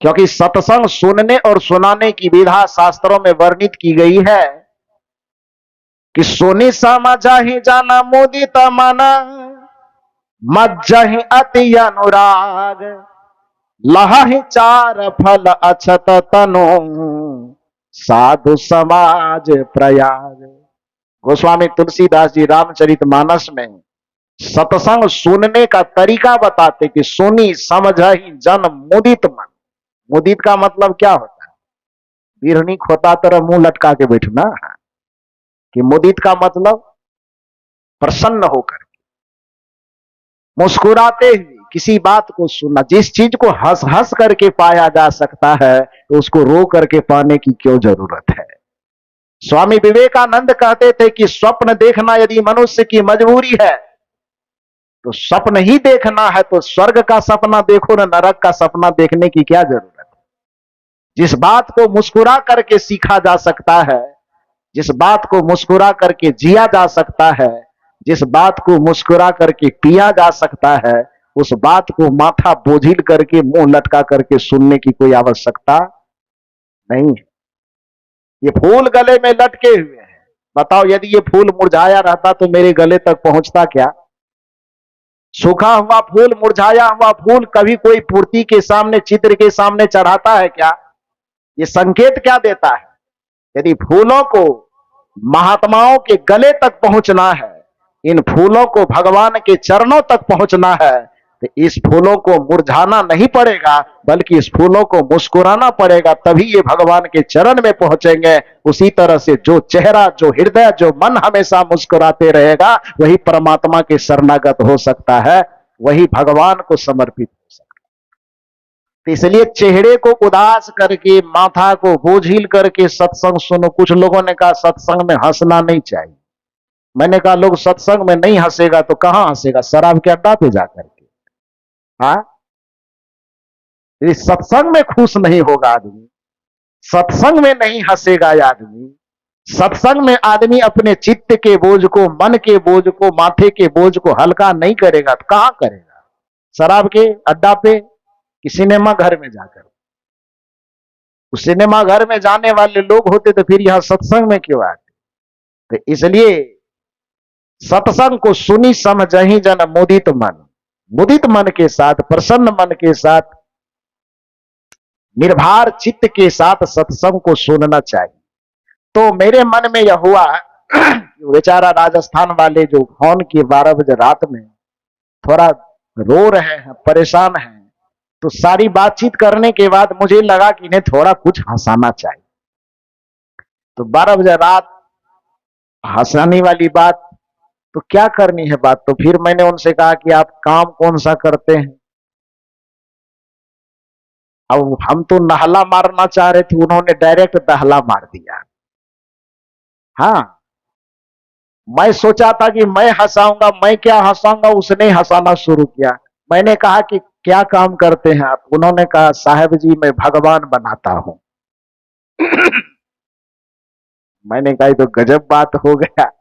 क्योंकि सत्संग सुनने और सुनाने की विधा शास्त्रों में वर्णित की गई है कि सोनी समझा ही जाना मुदित मना, मज्जहि अति अनुराग, लहहि चार फल अछत तनु, साधु समाज प्रयाग। गोस्वामी तुलसीदास जी रामचरितमानस में सत्संग सुनने का तरीका बताते कि सुनी समझहि जन मुदित मन। मुदित का मतलब क्या होता है? बिरहनी खोता तरह मुंह लटका के बैठना, कि मुदित का मतलब प्रसन्न होकर मुस्कुराते हुए किसी बात को सुनना। जिस चीज को हंस हंस करके पाया जा सकता है तो उसको रो करके पाने की क्यों जरूरत है? स्वामी विवेकानंद कहते थे कि स्वप्न देखना यदि मनुष्य की मजबूरी है तो स्वप्न ही देखना है तो स्वर्ग का सपना देखो न नरक का सपना देखने की क्या जरूरत है? जिस बात को मुस्कुरा करके सीखा जा सकता है, जिस बात को मुस्कुरा करके जिया जा सकता है, जिस बात को मुस्कुरा करके पिया जा सकता है, उस बात को माथा बोझिल करके मुंह लटका करके सुनने की कोई आवश्यकता नहीं है। ये फूल गले में लटके हुए हैं, बताओ यदि ये फूल मुरझाया रहता तो मेरे गले तक पहुंचता क्या? सूखा हुआ फूल, मुरझाया हुआ फूल कभी कोई मूर्ति के सामने, चित्र के सामने चढ़ाता है क्या? ये संकेत क्या देता है? यदि फूलों को महात्माओं के गले तक पहुंचना है, इन फूलों को भगवान के चरणों तक पहुंचना है, तो इस फूलों को मुरझाना नहीं पड़ेगा बल्कि इस फूलों को मुस्कुराना पड़ेगा, तभी ये भगवान के चरण में पहुंचेंगे। उसी तरह से जो चेहरा, जो हृदय, जो मन हमेशा मुस्कुराते रहेगा वही परमात्मा के शरणागत हो सकता है, वही भगवान को समर्पित हो सकता है। तो इसलिए चेहरे को उदास करके, माथा को बोझिल करके सत्संग सुनो। कुछ लोगों ने कहा सत्संग में हंसना नहीं चाहिए। मैंने कहा लोग सत्संग में नहीं हंसेगा तो कहां हंसेगा? शराब के अड्डा पे जाकर के। हाँ, इस सत्संग में खुश नहीं होगा आदमी, सत्संग में नहीं हंसेगा आदमी, सत्संग में आदमी अपने चित्त के बोझ को, मन के बोझ को, माथे के बोझ को हल्का नहीं करेगा तो कहां करेगा? शराब के अड्डा पे कि सिनेमा घर में जाकर? उस सिनेमा घर में जाने वाले लोग होते तो फिर यहां सत्संग में क्यों आते? तो इसलिए सत्संग को सुनी समझहि जन मुदित मन, मुदित मन के साथ, प्रसन्न मन के साथ, निर्भर चित्त के साथ सत्संग को सुनना चाहिए। तो मेरे मन में यह हुआ बेचारा राजस्थान वाले जो फोन की 12 बजे रात में थोड़ा रो रहे हैं, परेशान हैं, तो सारी बातचीत करने के बाद मुझे लगा कि इन्हें थोड़ा कुछ हंसाना चाहिए। तो 12 बजे रात हंसाने वाली बात तो क्या करनी है बात? तो फिर मैंने उनसे कहा कि आप काम कौन सा करते हैं? अब हम तो नहला मारना चाह रहे थे, उन्होंने डायरेक्ट दहला मार दिया। हाँ, मैं सोचा था कि मैं हंसाऊंगा, मैं क्या हंसाऊंगा, उसने हंसाना शुरू किया। मैंने कहा कि क्या काम करते हैं आप? उन्होंने कहा साहब जी मैं भगवान बनाता हूं। मैंने कहा तो गजब बात हो गया,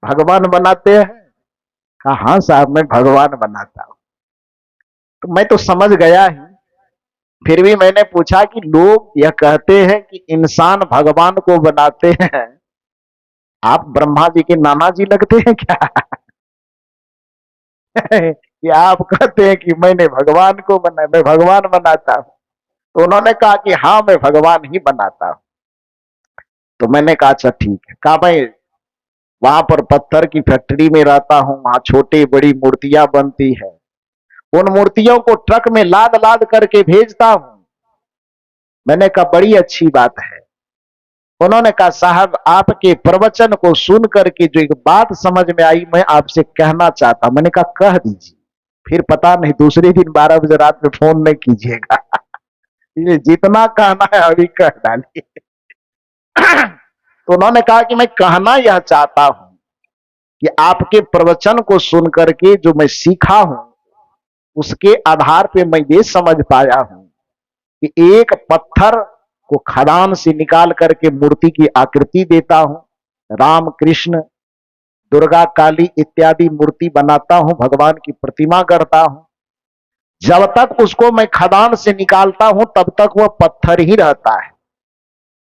भगवान बनाते हैं? कहा हाँ साहब मैं भगवान बनाता हूं। तो मैं तो समझ गया ही, फिर भी मैंने पूछा कि लोग यह कहते हैं कि इंसान भगवान को बनाते हैं, आप ब्रह्मा जी के नाना जी लगते हैं क्या? कि आप कहते हैं कि मैंने भगवान को बना, मैं भगवान बनाता हूं? तो उन्होंने कहा कि हाँ मैं भगवान ही बनाता हूं। तो मैंने कहा अच्छा ठीक है। कहा मैं वहां पर पत्थर की फैक्ट्री में रहता हूं, वहां छोटी बड़ी मूर्तियां बनती है, उन मूर्तियों को ट्रक में लाद लाद करके भेजता हूं। मैंने कहा बड़ी अच्छी बात है। उन्होंने कहा साहब आपके प्रवचन को सुन करके जो एक बात समझ में आई मैं आपसे कहना चाहता। मैंने कहा कह दीजिए। फिर पता नहीं दूसरे दिन 12 बजे रात में फोन नहीं कीजिएगा। ये जितना कहना है अभी कह डालिए। तो उन्होंने कहा कि मैं कहना यह चाहता हूं कि आपके प्रवचन को सुन करके जो मैं सीखा हूं उसके आधार पे मैं ये समझ पाया हूं कि एक पत्थर को खदान से निकाल करके मूर्ति की आकृति देता हूं, राम कृष्ण दुर्गा काली इत्यादि मूर्ति बनाता हूं, भगवान की प्रतिमा करता हूं। जब तक उसको मैं खदान से निकालता हूं तब तक वह पत्थर ही रहता है।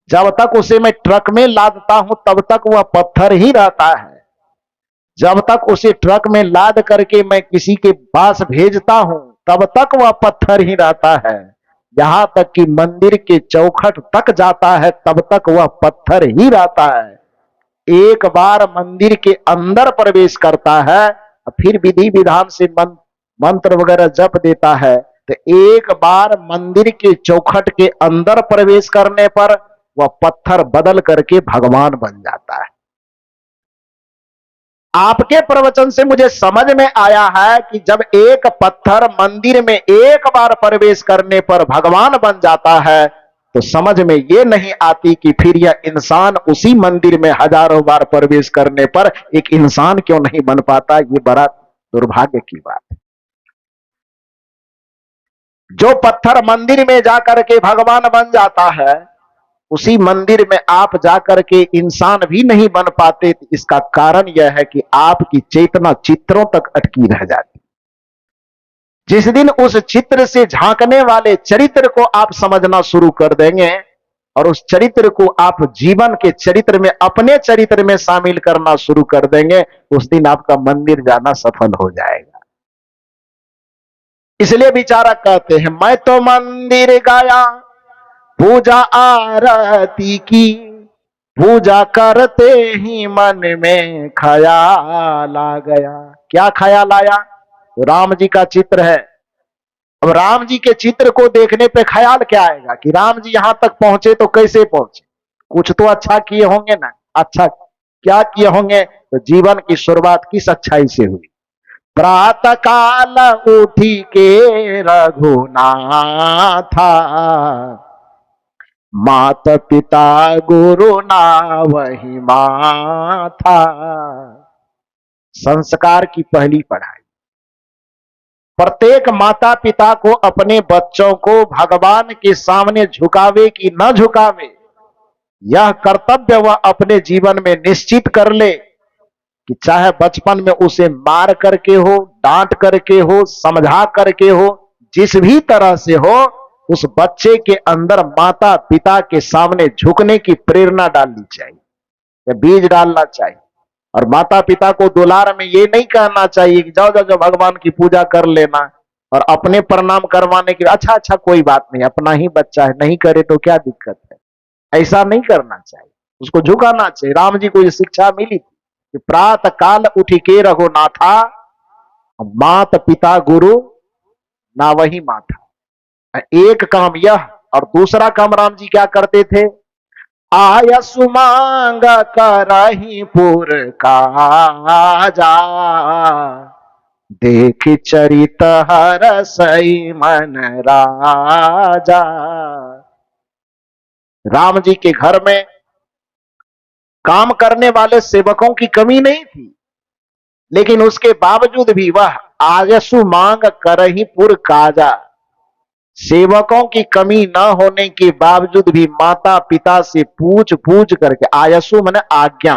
जब तक उसे मैं ट्रक में लादता हूं तब तक वह पत्थर ही रहता है। जब तक उसे ट्रक में लाद करके मैं किसी के पास भेजता हूं तब तक वह पत्थर ही रहता है। यहां तक कि मंदिर के चौखट तक जाता है तब तक वह पत्थर ही रहता है। एक बार मंदिर के अंदर प्रवेश करता है फिर विधि विधान से मंत्र वगैरह जप देता है तो एक बार मंदिर के चौखट के अंदर प्रवेश करने पर वह पत्थर बदल करके भगवान बन जाता है। आपके प्रवचन से मुझे समझ में आया है कि जब एक पत्थर मंदिर में एक बार प्रवेश करने पर भगवान बन जाता है तो समझ में यह नहीं आती कि फिर यह इंसान उसी मंदिर में हजारों बार प्रवेश करने पर एक इंसान क्यों नहीं बन पाता। ये बड़ा दुर्भाग्य की बात है। जो पत्थर मंदिर में जाकर के भगवान बन जाता है उसी मंदिर में आप जाकर के इंसान भी नहीं बन पाते। इसका कारण यह है कि आपकी चेतना चित्रों तक अटकी रह जाती। जिस दिन उस चित्र से झांकने वाले चरित्र को आप समझना शुरू कर देंगे और उस चरित्र को आप जीवन के चरित्र में अपने चरित्र में शामिल करना शुरू कर देंगे उस दिन आपका मंदिर जाना सफल हो जाएगा। इसलिए बेचारा कहते हैं मैं तो मंदिर गया पूजा आरती की, पूजा करते ही मन में ख्याल आ गया। क्या ख्याल आया? राम जी का चित्र है। अब राम जी के चित्र को देखने पे ख्याल क्या आएगा कि राम जी यहां तक पहुंचे तो कैसे पहुंचे? कुछ तो अच्छा किए होंगे ना। अच्छा क्या किए होंगे? तो जीवन की शुरुआत किस अच्छाई से हुई? प्रातः काल उठी के रघुनाथा, माता पिता गुरु ना वही माथा। संस्कार की पहली पढ़ाई। प्रत्येक माता पिता को अपने बच्चों को भगवान के सामने झुकावे कि न झुकावे यह कर्तव्य वह अपने जीवन में निश्चित कर ले कि चाहे बचपन में उसे मार करके हो, डांट करके हो, समझा करके हो, जिस भी तरह से हो उस बच्चे के अंदर माता पिता के सामने झुकने की प्रेरणा डालनी चाहिए, बीज डालना चाहिए। और माता पिता को दुलार में ये नहीं कहना चाहिए कि जाओ जाओ जाओ भगवान की पूजा कर लेना और अपने प्रणाम करवाने के अच्छा अच्छा कोई बात नहीं, अपना ही बच्चा है, नहीं करे तो क्या दिक्कत है। ऐसा नहीं करना चाहिए, उसको झुकाना चाहिए। राम जी को ये शिक्षा मिली थी कि प्रातः काल उठी के रघुनाथा, मात पिता गुरु ना वही माथा। एक काम यह और दूसरा काम राम जी क्या करते थे? आय सुमांग करही पुर काजा, देख चरित हरसई मन राजा। राम जी के घर में काम करने वाले सेवकों की कमी नहीं थी, लेकिन उसके बावजूद भी वह आयसु मांग करही पुर काजा। सेवकों की कमी न होने के बावजूद भी माता पिता से पूछ पूछ करके, आयसु माने आज्ञा,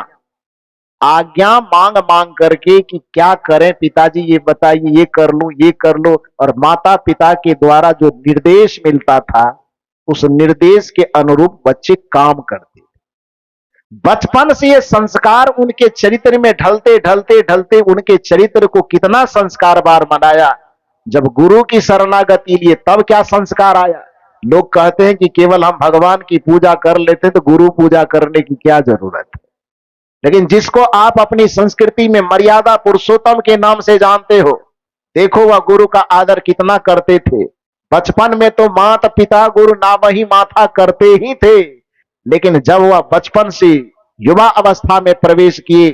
आज्ञा मांग मांग करके कि क्या करें पिताजी, ये बताइए, ये कर लूं, ये कर लो। और माता पिता के द्वारा जो निर्देश मिलता था उस निर्देश के अनुरूप बच्चे काम करते थे। बचपन से ये संस्कार उनके चरित्र में ढलते ढलते ढलते उनके चरित्र को कितना संस्कारवान बनाया। जब गुरु की शरणागति लिए तब क्या संस्कार आया। लोग कहते हैं कि केवल हम भगवान की पूजा कर लेते तो गुरु पूजा करने की क्या जरूरत है। लेकिन जिसको आप अपनी संस्कृति में मर्यादा पुरुषोत्तम के नाम से जानते हो, देखो वह गुरु का आदर कितना करते थे। बचपन में तो माता पिता गुरु नाम ही माथा करते ही थे, लेकिन जब वह बचपन से युवा अवस्था में प्रवेश किए,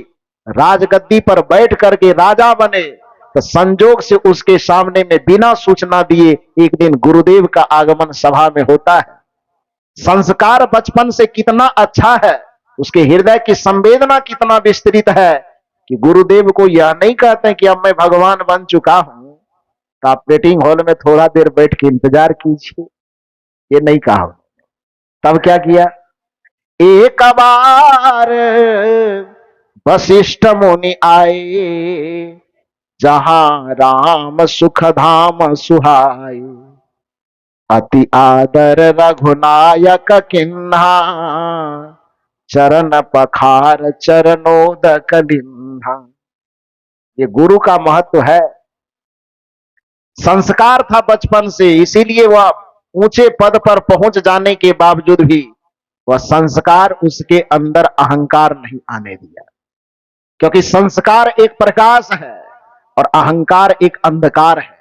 राजगद्दी पर बैठ करके राजा बने, तो संजोग से उसके सामने में बिना सूचना दिए एक दिन गुरुदेव का आगमन सभा में होता है। संस्कार बचपन से कितना अच्छा है, उसके हृदय की संवेदना कितना विस्तृत है कि गुरुदेव को यह नहीं कहते कि अब मैं भगवान बन चुका हूं तो आप वेटिंग हॉल में थोड़ा देर बैठ के इंतजार कीजिए, ये नहीं कहा। तब क्या किया, एक बार वशिष्ठ मुनि आए, जहां राम सुख धाम सुहाए, अति आदर रघुनायक किन्हा, चरण पखार चरणोदक लिन्हा। ये गुरु का महत्व है। संस्कार था बचपन से, इसीलिए वह ऊंचे पद पर पहुंच जाने के बावजूद भी वह संस्कार उसके अंदर अहंकार नहीं आने दिया, क्योंकि संस्कार एक प्रकाश है और अहंकार एक अंधकार है।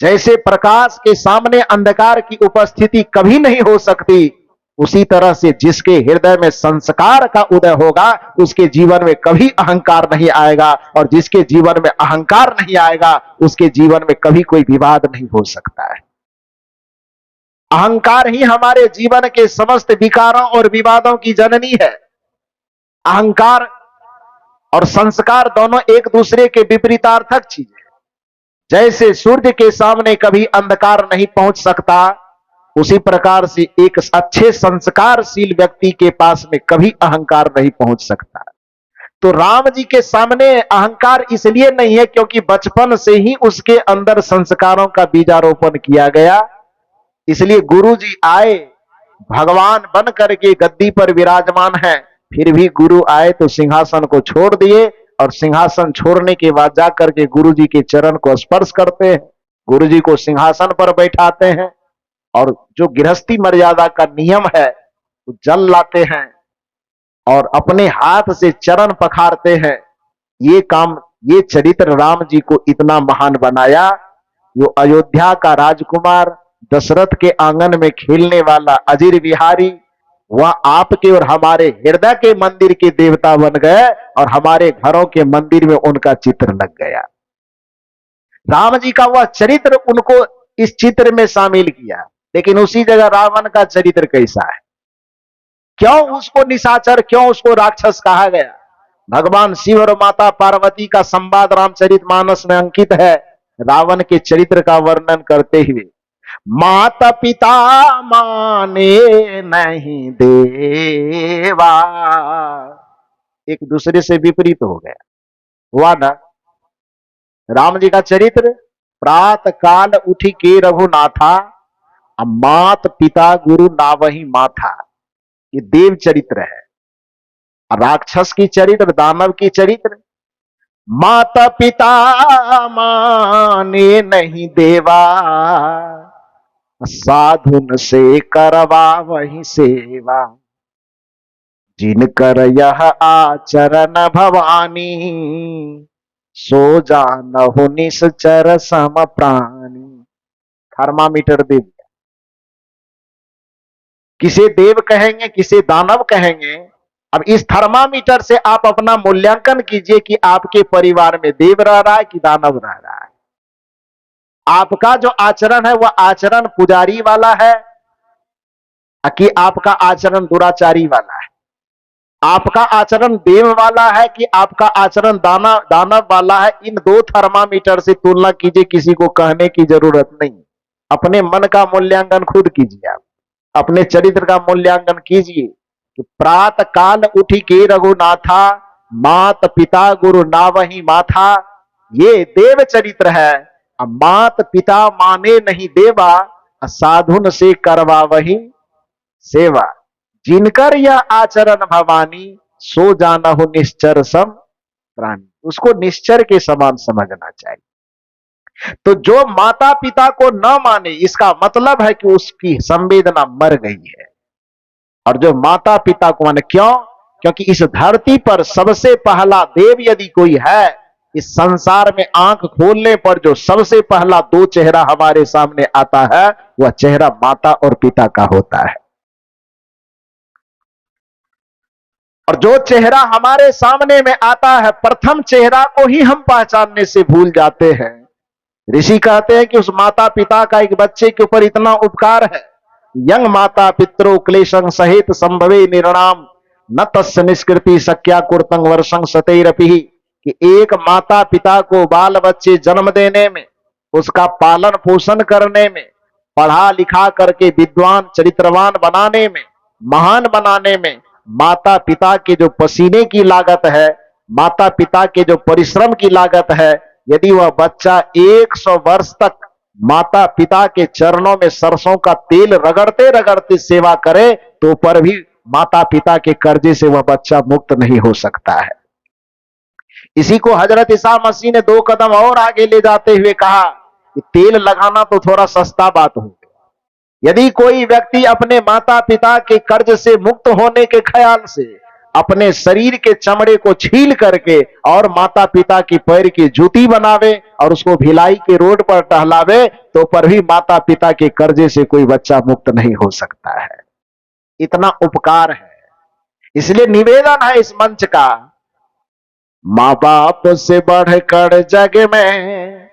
जैसे प्रकाश के सामने अंधकार की उपस्थिति कभी नहीं हो सकती, उसी तरह से जिसके हृदय में संस्कार का उदय होगा उसके जीवन में कभी अहंकार नहीं आएगा, और जिसके जीवन में अहंकार नहीं आएगा उसके जीवन में कभी कोई विवाद नहीं हो सकता है। अहंकार ही हमारे जीवन के समस्त विकारों और विवादों की जननी है। अहंकार और संस्कार दोनों एक दूसरे के विपरीतार्थक चीज है। जैसे सूर्य के सामने कभी अंधकार नहीं पहुंच सकता, उसी प्रकार से एक अच्छे संस्कारशील व्यक्ति के पास में कभी अहंकार नहीं पहुंच सकता। तो राम जी के सामने अहंकार इसलिए नहीं है क्योंकि बचपन से ही उसके अंदर संस्कारों का बीजारोपण किया गया। इसलिए गुरु जी आए, भगवान बन करके गद्दी पर विराजमान है, फिर भी गुरु आए तो सिंहासन को छोड़ दिए, और सिंहासन छोड़ने के बाद जाकर के गुरु जी के चरण को स्पर्श करते हैं, गुरु जी को सिंहासन पर बैठाते हैं, और जो गृहस्थी मर्यादा का नियम है तो जल लाते हैं और अपने हाथ से चरण पखारते हैं। ये काम, ये चरित्र राम जी को इतना महान बनाया। जो अयोध्या का राजकुमार, दशरथ के आंगन में खेलने वाला अजीर बिहारी, वह आपके और हमारे हृदय के मंदिर के देवता बन गए और हमारे घरों के मंदिर में उनका चित्र लग गया। राम जी का वह चरित्र उनको इस चित्र में शामिल किया। लेकिन उसी जगह रावण का चरित्र कैसा है, क्यों उसको निशाचर, क्यों उसको राक्षस कहा गया? भगवान शिव और माता पार्वती का संवाद रामचरितमानस में अंकित है। रावण के चरित्र का वर्णन करते हुए, माता पिता माने नहीं देवा, एक दूसरे से विपरीत हो गया। हुआ ना? राम जी का चरित्र, प्रात काल उठी के रघुनाथा, मात पिता गुरु नावही माथा, ये देव चरित्र है। राक्षस की चरित्र, दानव की चरित्र, माता पिता माने नहीं देवा, साधुन से करवा वही सेवा, जिनकर यह आचरण भवानी, सो जानहु निश्चर सम प्राणी। थर्मामीटर दे दिया, किसे देव कहेंगे किसे दानव कहेंगे। अब इस थर्मामीटर से आप अपना मूल्यांकन कीजिए कि आपके परिवार में देव रह रहा है कि दानव रह रहा है। आपका जो आचरण है वह आचरण पुजारी वाला है कि आपका आचरण दुराचारी वाला है? आपका आचरण देव वाला है कि आपका आचरण दानव वाला है? इन दो थर्मामीटर से तुलना कीजिए, किसी को कहने की जरूरत नहीं। अपने मन का मूल्यांकन खुद कीजिए, आप अपने चरित्र का मूल्यांकन कीजिए कि प्रात काल उठी के रघुनाथा, मात पिता गुरु नावही माथा, ये देव चरित्र है। मात पिता माने नहीं देवा, साधुन से करवा वही सेवा, जिनकर यह आचरण भवानी, सो जाना हो निश्चर सम प्राणी। उसको निश्चर के समान समझना चाहिए। तो जो माता पिता को न माने, इसका मतलब है कि उसकी संवेदना मर गई है। और जो माता पिता को माने, क्यों? क्योंकि इस धरती पर सबसे पहला देव यदि कोई है, इस संसार में आंख खोलने पर जो सबसे पहला दो चेहरा हमारे सामने आता है वह चेहरा माता और पिता का होता है। और जो चेहरा हमारे सामने में आता है प्रथम चेहरा को ही हम पहचानने से भूल जाते हैं। ऋषि कहते हैं कि उस माता पिता का एक बच्चे के ऊपर इतना उपकार है। यंग माता पितरो क्लेशं सहित संभवे निर्णाम न तस्य निष्कृति शक्या कुर्तंग वर्षं सतैरपि, कि एक माता पिता को बाल बच्चे जन्म देने में, उसका पालन पोषण करने में, पढ़ा लिखा करके विद्वान चरित्रवान बनाने में, महान बनाने में माता पिता के जो पसीने की लागत है, माता पिता के जो परिश्रम की लागत है, यदि वह बच्चा 100 वर्ष तक माता पिता के चरणों में सरसों का तेल रगड़ते रगड़ते सेवा करे तो पर भी माता पिता के कर्जे से वह बच्चा मुक्त नहीं हो सकता है। इसी को हजरत ईसा मसीह ने 2 कदम और आगे ले जाते हुए कहा कि तेल लगाना तो थोड़ा सस्ता बात हो गया। यदि कोई व्यक्ति अपने माता पिता के कर्ज से मुक्त होने के ख्याल से अपने शरीर के चमड़े को छील करके और माता पिता की पैर की जूती बनावे और उसको भिलाई के रोड पर टहलावे तो पर भी माता पिता के कर्जे से कोई बच्चा मुक्त नहीं हो सकता है। इतना उपकार है। इसलिए निवेदन है इस मंच का, मां बाप से बढ़कर जग में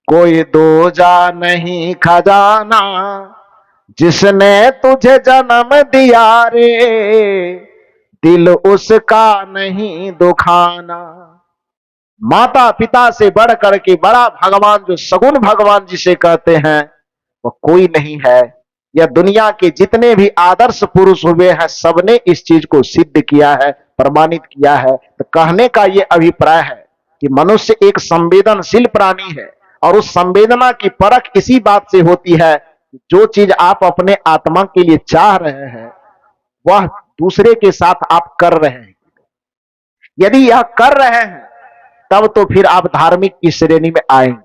कोई दूजा नहीं खजाना, जिसने तुझे जन्म दिया रे दिल उसका नहीं दुखाना। माता पिता से बढ़ करके बड़ा भगवान जो सगुण भगवान जिसे कहते हैं वो कोई नहीं है। यह दुनिया के जितने भी आदर्श पुरुष हुए हैं सबने इस चीज को सिद्ध किया है, प्रमाणित किया है। तो कहने का यह अभिप्राय है कि मनुष्य एक संवेदनशील प्राणी है और उस संवेदना की परख इसी बात से होती है, जो चीज आप अपने आत्मा के लिए चाह रहे हैं वह दूसरे के साथ आप कर रहे हैं। यदि यह कर रहे हैं तब तो फिर आप धार्मिक की श्रेणी में आएंगे।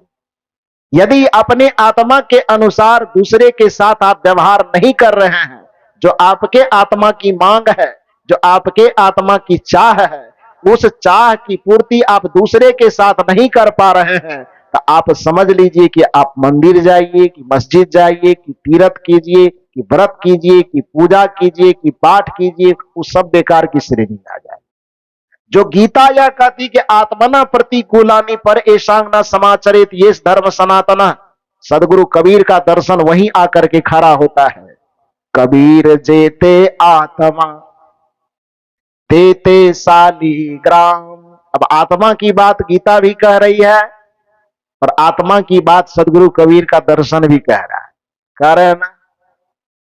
यदि अपने आत्मा के अनुसार दूसरे के साथ आप व्यवहार नहीं कर रहे हैं, जो आपके आत्मा की मांग है, जो आपके आत्मा की चाह है, उस चाह की पूर्ति आप दूसरे के साथ नहीं कर पा रहे हैं, तो आप समझ लीजिए कि आप मंदिर जाइए, कि मस्जिद जाइए, कि तीर्थ कीजिए, कि व्रत कीजिए, कि पूजा कीजिए, कि पाठ कीजिए, वो सब बेकार की श्रेणी में आ जाए। जो गीता यह कहती कि आत्मना प्रतिकूलानी पर ऐसांग न समाचरित ये धर्म सनातना, सदगुरु कबीर का दर्शन वहीं आकर के खड़ा होता है। कबीर जेते आत्मा तेते शालीग्राम। अब आत्मा की बात गीता भी कह रही है और आत्मा की बात सदगुरु कबीर का दर्शन भी कह रहा है। कह रहे हैं ना,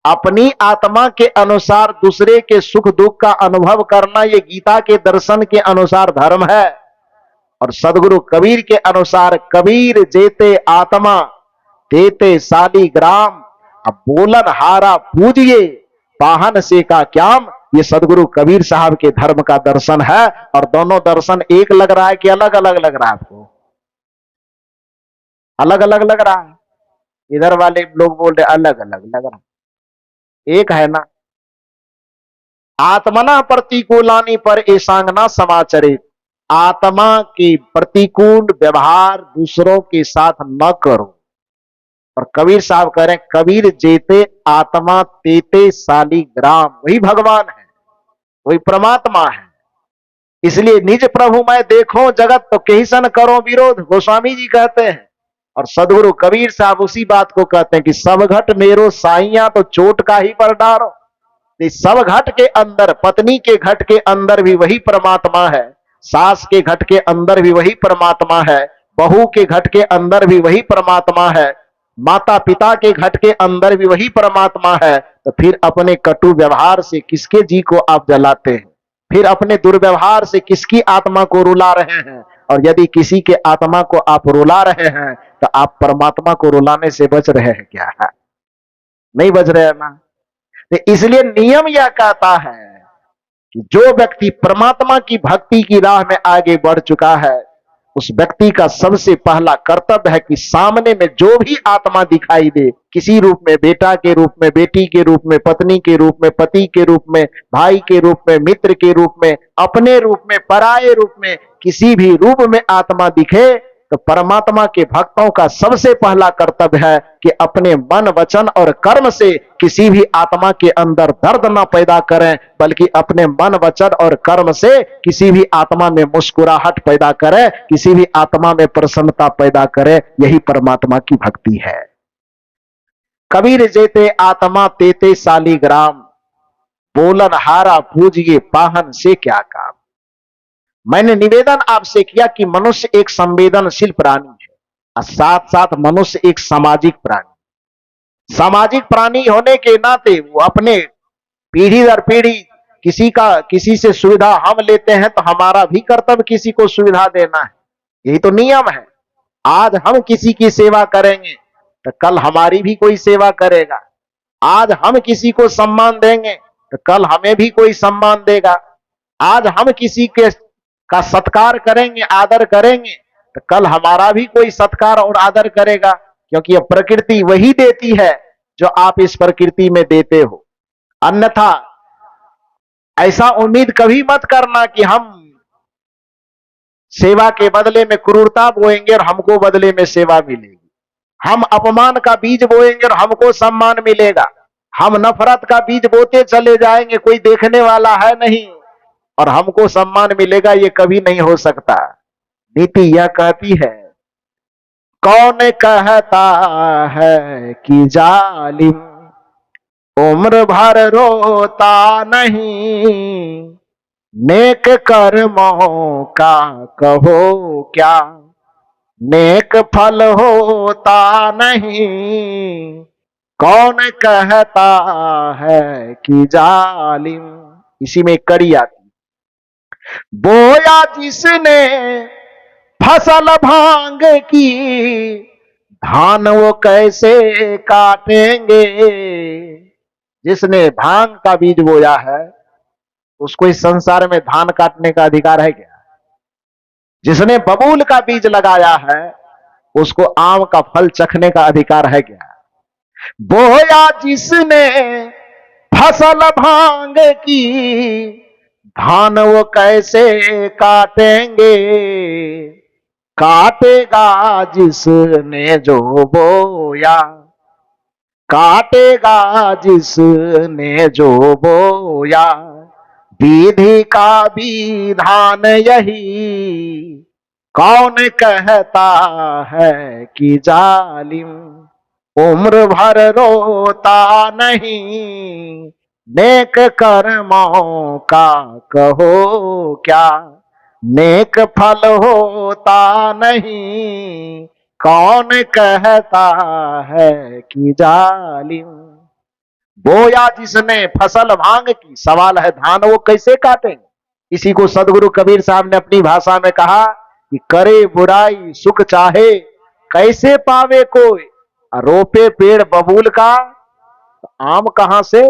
अपनी आत्मा के अनुसार दूसरे के सुख दुख का अनुभव करना ये गीता के दर्शन के अनुसार धर्म है। और सदगुरु कबीर के अनुसार कबीर जेते आत्मा तेते शालीग्राम। अब बोलन हारा पूजिए पाहन से का क्याम, ये सदगुरु कबीर साहब के धर्म का दर्शन है। और दोनों दर्शन एक लग रहा है कि अलग अलग लग रहा है? आपको अलग अलग लग रहा है। इधर वाले लोग बोल रहे अलग अलग लग रहा है। एक है ना, आत्मना प्रतिकूलानी पर ऐसांगना समाचरित। आत्मा के प्रतिकूल व्यवहार दूसरों के साथ न करो। और कबीर साहब कह रहे हैं कबीर जेते आत्मा तेते शालीग्राम। वही भगवान है, वही परमात्मा है। इसलिए निज प्रभु मैं देखो जगत तो कहिसन करो विरोध, गोस्वामी जी कहते हैं। और सदगुरु कबीर साहब उसी बात को कहते हैं कि सब घट मेरो साइया तो चोट का ही पर डारो। सब घट के अंदर, पत्नी के घट के अंदर भी वही परमात्मा है, सास के घट के अंदर भी वही परमात्मा है, बहू के घट के अंदर भी वही परमात्मा है, माता पिता के घट के अंदर भी वही परमात्मा है। तो फिर अपने कटु व्यवहार से किसके जी को आप जलाते हैं? फिर अपने दुर्व्यवहार से किसकी आत्मा को रुला रहे हैं? और यदि किसी के आत्मा को आप रुला रहे हैं तो आप परमात्मा को रुलाने से बच रहे हैं क्या? है नहीं बच रहे हैं ना। तो इसलिए नियम यह कहता है कि जो व्यक्ति परमात्मा की भक्ति की राह में आगे बढ़ चुका है उस व्यक्ति का सबसे पहला कर्तव्य है कि सामने में जो भी आत्मा दिखाई दे, किसी रूप में, बेटा के रूप में, बेटी के रूप में, पत्नी के रूप में, पति के रूप में, भाई के रूप में, मित्र के रूप में, अपने रूप में, पराये रूप में, किसी भी रूप में आत्मा दिखे, तो परमात्मा के भक्तों का सबसे पहला कर्तव्य है कि अपने मन, वचन और कर्म से किसी भी आत्मा के अंदर दर्द ना पैदा करें, बल्कि अपने मन, वचन और कर्म से किसी भी आत्मा में मुस्कुराहट पैदा करें, किसी भी आत्मा में प्रसन्नता पैदा करें। यही परमात्मा की भक्ति है। कबीर जेते आत्मा तेते शालीग्राम, बोलन हारा पूजिए पाहन से क्या काम। मैंने निवेदन आपसे किया कि मनुष्य एक संवेदनशील प्राणी है और साथ साथ मनुष्य एक सामाजिक प्राणी। सामाजिक प्राणी होने के नाते वो अपने पीढ़ी दर पीढ़ी किसी से सुविधा हम लेते हैं, तो हमारा भी कर्तव्य किसी को सुविधा देना है। यही तो नियम है। आज हम किसी की सेवा करेंगे तो कल हमारी भी कोई सेवा करेगा। आज हम किसी को सम्मान देंगे तो कल हमें भी कोई सम्मान देगा। आज हम किसी के का सत्कार करेंगे, आदर करेंगे, तो कल हमारा भी कोई सत्कार और आदर करेगा, क्योंकि यह प्रकृति वही देती है जो आप इस प्रकृति में देते हो। अन्यथा ऐसा उम्मीद कभी मत करना कि हम सेवा के बदले में क्रूरता बोएंगे और हमको बदले में सेवा मिलेगी। हम अपमान का बीज बोएंगे और हमको सम्मान मिलेगा। हम नफरत का बीज बोते चले जाएंगे, कोई देखने वाला है नहीं, और हमको सम्मान मिलेगा, ये कभी नहीं हो सकता। नीति यह कहती है, कौन कहता है कि जालिम उम्र भर रोता नहीं, नेक कर्मों का कहो क्या, नेक फल होता नहीं। कौन कहता है कि जालिम, इसी में कड़ी आती, बोया जिसने फसल भांग की, धान वो कैसे काटेंगे। जिसने भांग का बीज बोया है उसको इस संसार में धान काटने का अधिकार है क्या? जिसने बबूल का बीज लगाया है उसको आम का फल चखने का अधिकार है क्या? बोया जिसने फसल भांग की, धान वो कैसे काटेंगे। काटेगा जिसने जो बोया, काटेगा जिसने जो बोया, विधि का विधान यही। कौन कहता है कि जालिम उम्र भर रोता नहीं, नेक कर्मों का कहो क्या, नेक फल होता नहीं। कौन कहता है कि जालिम, बोया जिसने फसल भांग की, सवाल है धान वो कैसे काटेंगे। इसी को सदगुरु कबीर साहब ने अपनी भाषा में कहा कि करे बुराई सुख चाहे, कैसे पावे कोई, रोपे पेड़ बबूल का, आम कहां से।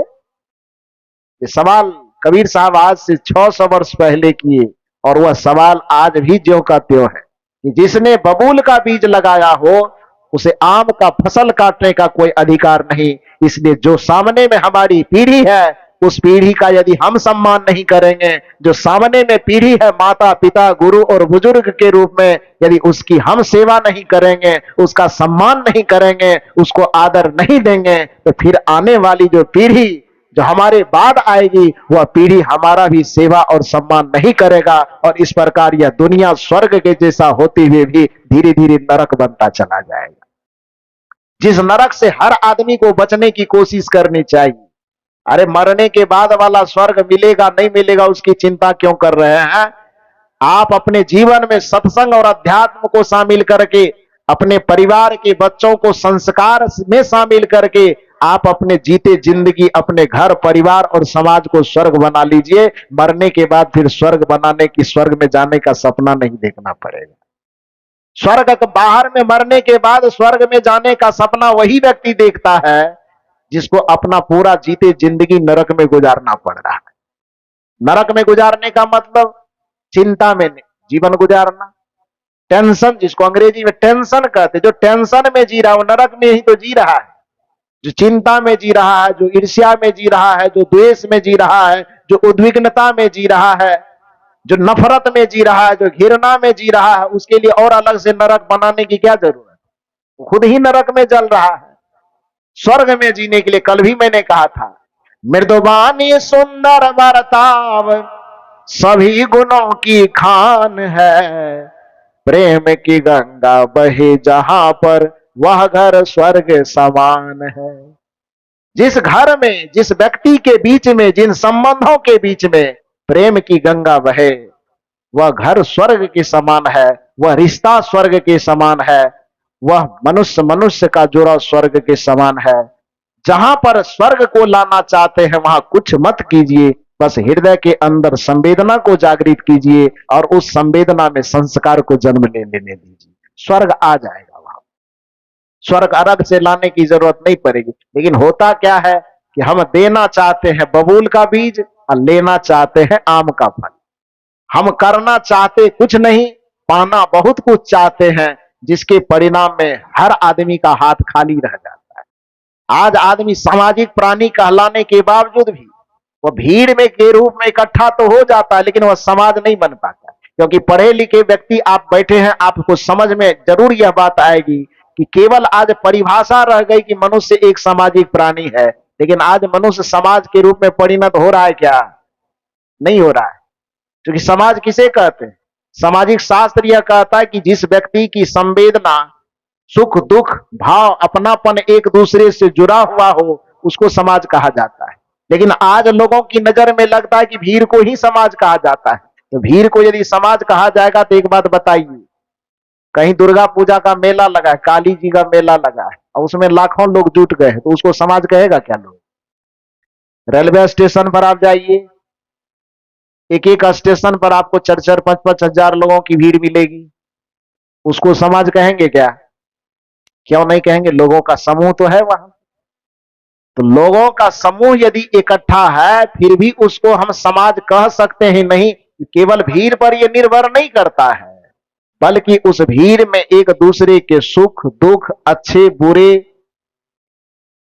ये सवाल कबीर साहब आज से 600 वर्ष पहले किए, और वह सवाल आज भी ज्यों का त्यों है कि जिसने बबूल का बीज लगाया हो उसे आम का फसल काटने का कोई अधिकार नहीं। इसलिए जो सामने में हमारी पीढ़ी है, उस पीढ़ी का यदि हम सम्मान नहीं करेंगे, जो सामने में पीढ़ी है माता पिता गुरु और बुजुर्ग के रूप में, यदि उसकी हम सेवा नहीं करेंगे, उसका सम्मान नहीं करेंगे, उसको आदर नहीं देंगे, तो फिर आने वाली जो पीढ़ी जो हमारे बाद आएगी, वह पीढ़ी हमारा भी सेवा और सम्मान नहीं करेगा, और इस प्रकार यह दुनिया स्वर्ग के जैसा होते हुए भी धीरे धीरे नरक बनता चला जाएगा। जिस नरक से हर आदमी को बचने की कोशिश करनी चाहिए। अरे मरने के बाद वाला स्वर्ग मिलेगा नहीं मिलेगा उसकी चिंता क्यों कर रहे हैं। आप अपने जीवन में सत्संग और अध्यात्म को शामिल करके, अपने परिवार के बच्चों को संस्कार में शामिल करके, आप अपने जीते जिंदगी अपने घर परिवार और समाज को स्वर्ग बना लीजिए। मरने के बाद फिर स्वर्ग बनाने की, स्वर्ग में जाने का सपना नहीं देखना पड़ेगा। स्वर्ग बाहर में मरने के बाद स्वर्ग में जाने का सपना वही व्यक्ति देखता है जिसको अपना पूरा जीते जिंदगी नरक में गुजारना पड़ रहा है। नरक में गुजारने का मतलब चिंता में जीवन गुजारना, टेंशन, जिसको अंग्रेजी में टेंशन कहते, जो टेंशन में जी रहा है वो नरक में ही तो जी रहा है। जो चिंता में जी रहा है, जो ईर्ष्या में जी रहा है, जो द्वेष में जी रहा है, जो उद्विग्नता में जी रहा है, जो नफरत में जी रहा है, जो घृणा में जी रहा है, उसके लिए और अलग से नरक बनाने की क्या जरूरत है? खुद ही नरक में जल रहा है। स्वर्ग में जीने के लिए कल भी मैंने कहा था, मृदुबानी सुंदर बर्ताव सभी गुणों की खान है, प्रेम की गंगा बहे जहां पर वह घर स्वर्ग समान है। जिस घर में, जिस व्यक्ति के बीच में, जिन संबंधों के बीच में प्रेम की गंगा बहे, वह घर स्वर्ग के समान है, वह रिश्ता स्वर्ग के समान है, वह मनुष्य मनुष्य का जुड़ा स्वर्ग के समान है। जहां पर स्वर्ग को लाना चाहते हैं वहां कुछ मत कीजिए, बस हृदय के अंदर संवेदना को जागृत कीजिए और उस संवेदना में संस्कार को जन्म लेने दीजिए, स्वर्ग आ जाएगा। वहां स्वर्ग अलग से लाने की जरूरत नहीं पड़ेगी। लेकिन होता क्या है कि हम देना चाहते हैं बबूल का बीज और लेना चाहते हैं आम का फल। हम करना चाहते कुछ नहीं, पाना बहुत कुछ चाहते हैं, जिसके परिणाम में हर आदमी का हाथ खाली रह जाता है। आज आदमी सामाजिक प्राणी कहलाने के बावजूद भी वह भीड़ में के रूप में इकट्ठा तो हो जाता है, लेकिन वह समाज नहीं बन पाता। क्योंकि पढ़े लिखे व्यक्ति आप बैठे हैं, आपको समझ में जरूर यह बात आएगी कि केवल आज परिभाषा रह गई कि मनुष्य एक सामाजिक प्राणी है, लेकिन आज मनुष्य समाज के रूप में परिणत हो रहा है क्या? नहीं हो रहा है। क्योंकि समाज किसे कहते हैं? सामाजिक शास्त्र यह कहता है कि जिस व्यक्ति की संवेदना, सुख दुख भाव अपनापन एक दूसरे से जुड़ा हुआ हो, उसको समाज कहा जाता है। लेकिन आज लोगों की नजर में लगता है कि भीड़ को ही समाज कहा जाता है। तो भीड़ को यदि समाज कहा जाएगा तो एक बात बताइए, कहीं दुर्गा पूजा का मेला लगा है, काली जी का मेला लगा है और उसमें लाखों लोग जुट गए हैं, तो उसको समाज कहेगा क्या? लोग रेलवे स्टेशन पर आप जाइए, एक एक स्टेशन पर आपको 4-4, 5-5 हजार लोगों की भीड़ मिलेगी, उसको समाज कहेंगे क्या? क्यों नहीं कहेंगे? लोगों का समूह तो है वहां। तो लोगों का समूह यदि इकट्ठा है फिर भी उसको हम समाज कह सकते हैं नहीं। केवल भीड़ पर यह निर्भर नहीं करता है, बल्कि उस भीड़ में एक दूसरे के सुख दुख, अच्छे बुरे,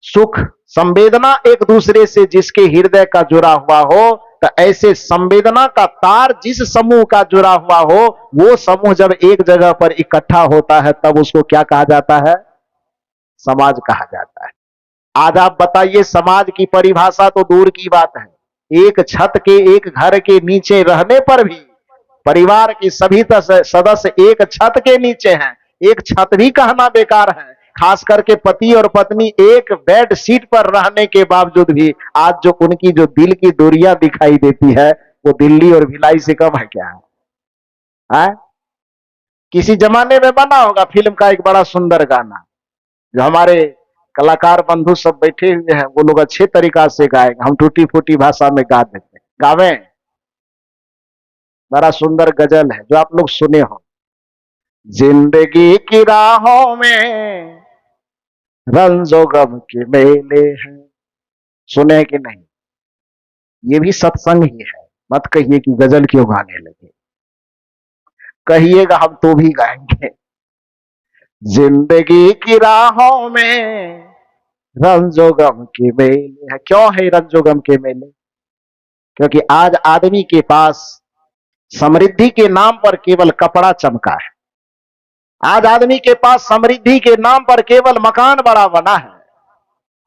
सुख संवेदना एक दूसरे से जिसके हृदय का जुड़ा हुआ हो, तो ऐसे संवेदना का तार जिस समूह का जुड़ा हुआ हो, वो समूह जब एक जगह पर इकट्ठा होता है तब उसको क्या कहा जाता है? समाज कहा जाता है। आज आप बताइए, समाज की परिभाषा तो दूर की बात है, एक छत के, एक घर के नीचे रहने पर भी परिवार के सभी सदस्य एक छत के नीचे हैं, एक छत भी कहना बेकार है। खास करके पति और पत्नी एक बेड शीट पर रहने के बावजूद भी आज जो उनकी जो दिल की दूरियां दिखाई देती है, वो दिल्ली और भिलाई से कम है क्या? है? किसी जमाने में बना होगा फिल्म का एक बड़ा सुंदर गाना, जो हमारे कलाकार बंधु सब बैठे हुए हैं, वो लोग अच्छे तरीका से गाएंगे, हम टूटी फूटी भाषा में गा देते, गावे। बड़ा सुंदर गजल है जो आप लोग सुने हो, जिंदगी की राहों में रंजो गम के मेले हैं। सुने कि नहीं? ये भी सत्संग ही है। मत कहिए कि गजल क्यों गाने लगे, कहिएगा हम तो भी गाएंगे। जिंदगी की राहों में रंजो गम के मेले है। क्यों है रंजो गम के मेले? क्योंकि आज आदमी के पास समृद्धि के नाम पर केवल कपड़ा चमका है। आज आदमी के पास समृद्धि के नाम पर केवल मकान बड़ा बना है।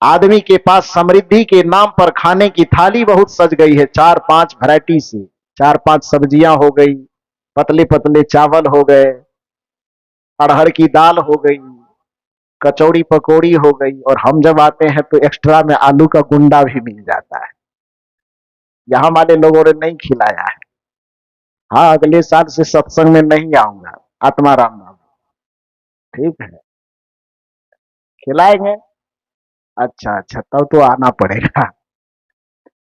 आदमी के पास समृद्धि के नाम पर खाने की थाली बहुत सज गई है, 4-5 वैरायटी से, 4-5 सब्जियां हो गई, पतले पतले चावल हो गए, अरहर की दाल हो गई, कचौड़ी पकौड़ी हो गई, और हम जब आते हैं तो एक्स्ट्रा में आलू का गुंडा भी मिल जाता है। यहां वाले लोगों ने नहीं खिलाया है। हाँ, अगले साल से सत्संग में नहीं आऊंगा, आत्माराम बाबू, ठीक है, खिलाएंगे। अच्छा अच्छा, तब तो आना पड़ेगा।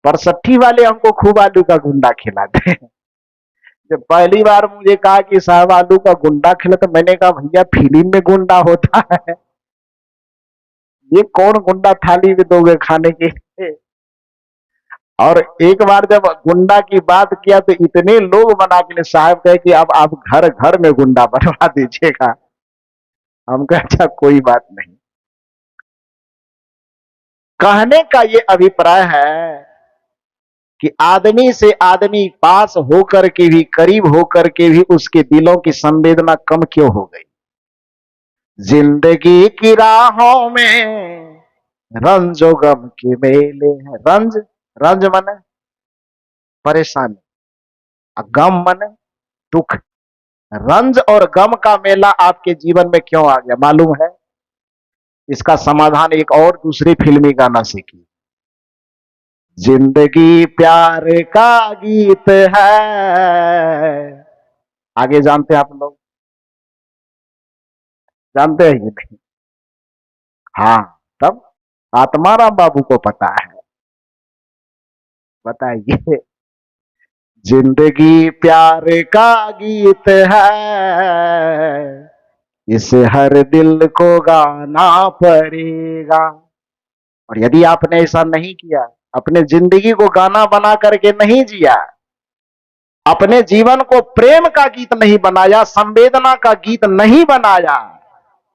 परसठी वाले हमको खूब आलू का गुंडा खिलाते हैं। जब पहली बार मुझे कहा कि साहब आलू का गुंडा खिला, तो मैंने कहा भैया फिल्म में गुंडा होता है, ये कौन गुंडा थाली में दोगे खाने के लिए? और एक बार जब गुंडा की बात किया तो इतने लोग बना के साहब कहे कि अब आप घर घर में गुंडा बनवा दीजिएगा। हम कहे अच्छा कोई बात नहीं। कहने का ये अभिप्राय है कि आदमी से आदमी पास होकर के भी, करीब होकर के भी उसके दिलों की संवेदना कम क्यों हो गई। जिंदगी की राहों में रंजो गम के मेले हैं। रंज, रंज माने परेशानी, और गम माने दुख। रंज और गम का मेला आपके जीवन में क्यों आ गया मालूम है? इसका समाधान एक और दूसरी फिल्मी गाना से की। जिंदगी प्यार का गीत है। आगे जानते हैं आप लोग? जानते हैं कि नहीं? हाँ, तब आत्माराम बाबू को पता है। बताइए। जिंदगी प्यार का गीत है, इसे हर दिल को गाना पड़ेगा। और यदि आपने ऐसा नहीं किया, अपने जिंदगी को गाना बना करके नहीं जिया, अपने जीवन को प्रेम का गीत नहीं बनाया, संवेदना का गीत नहीं बनाया,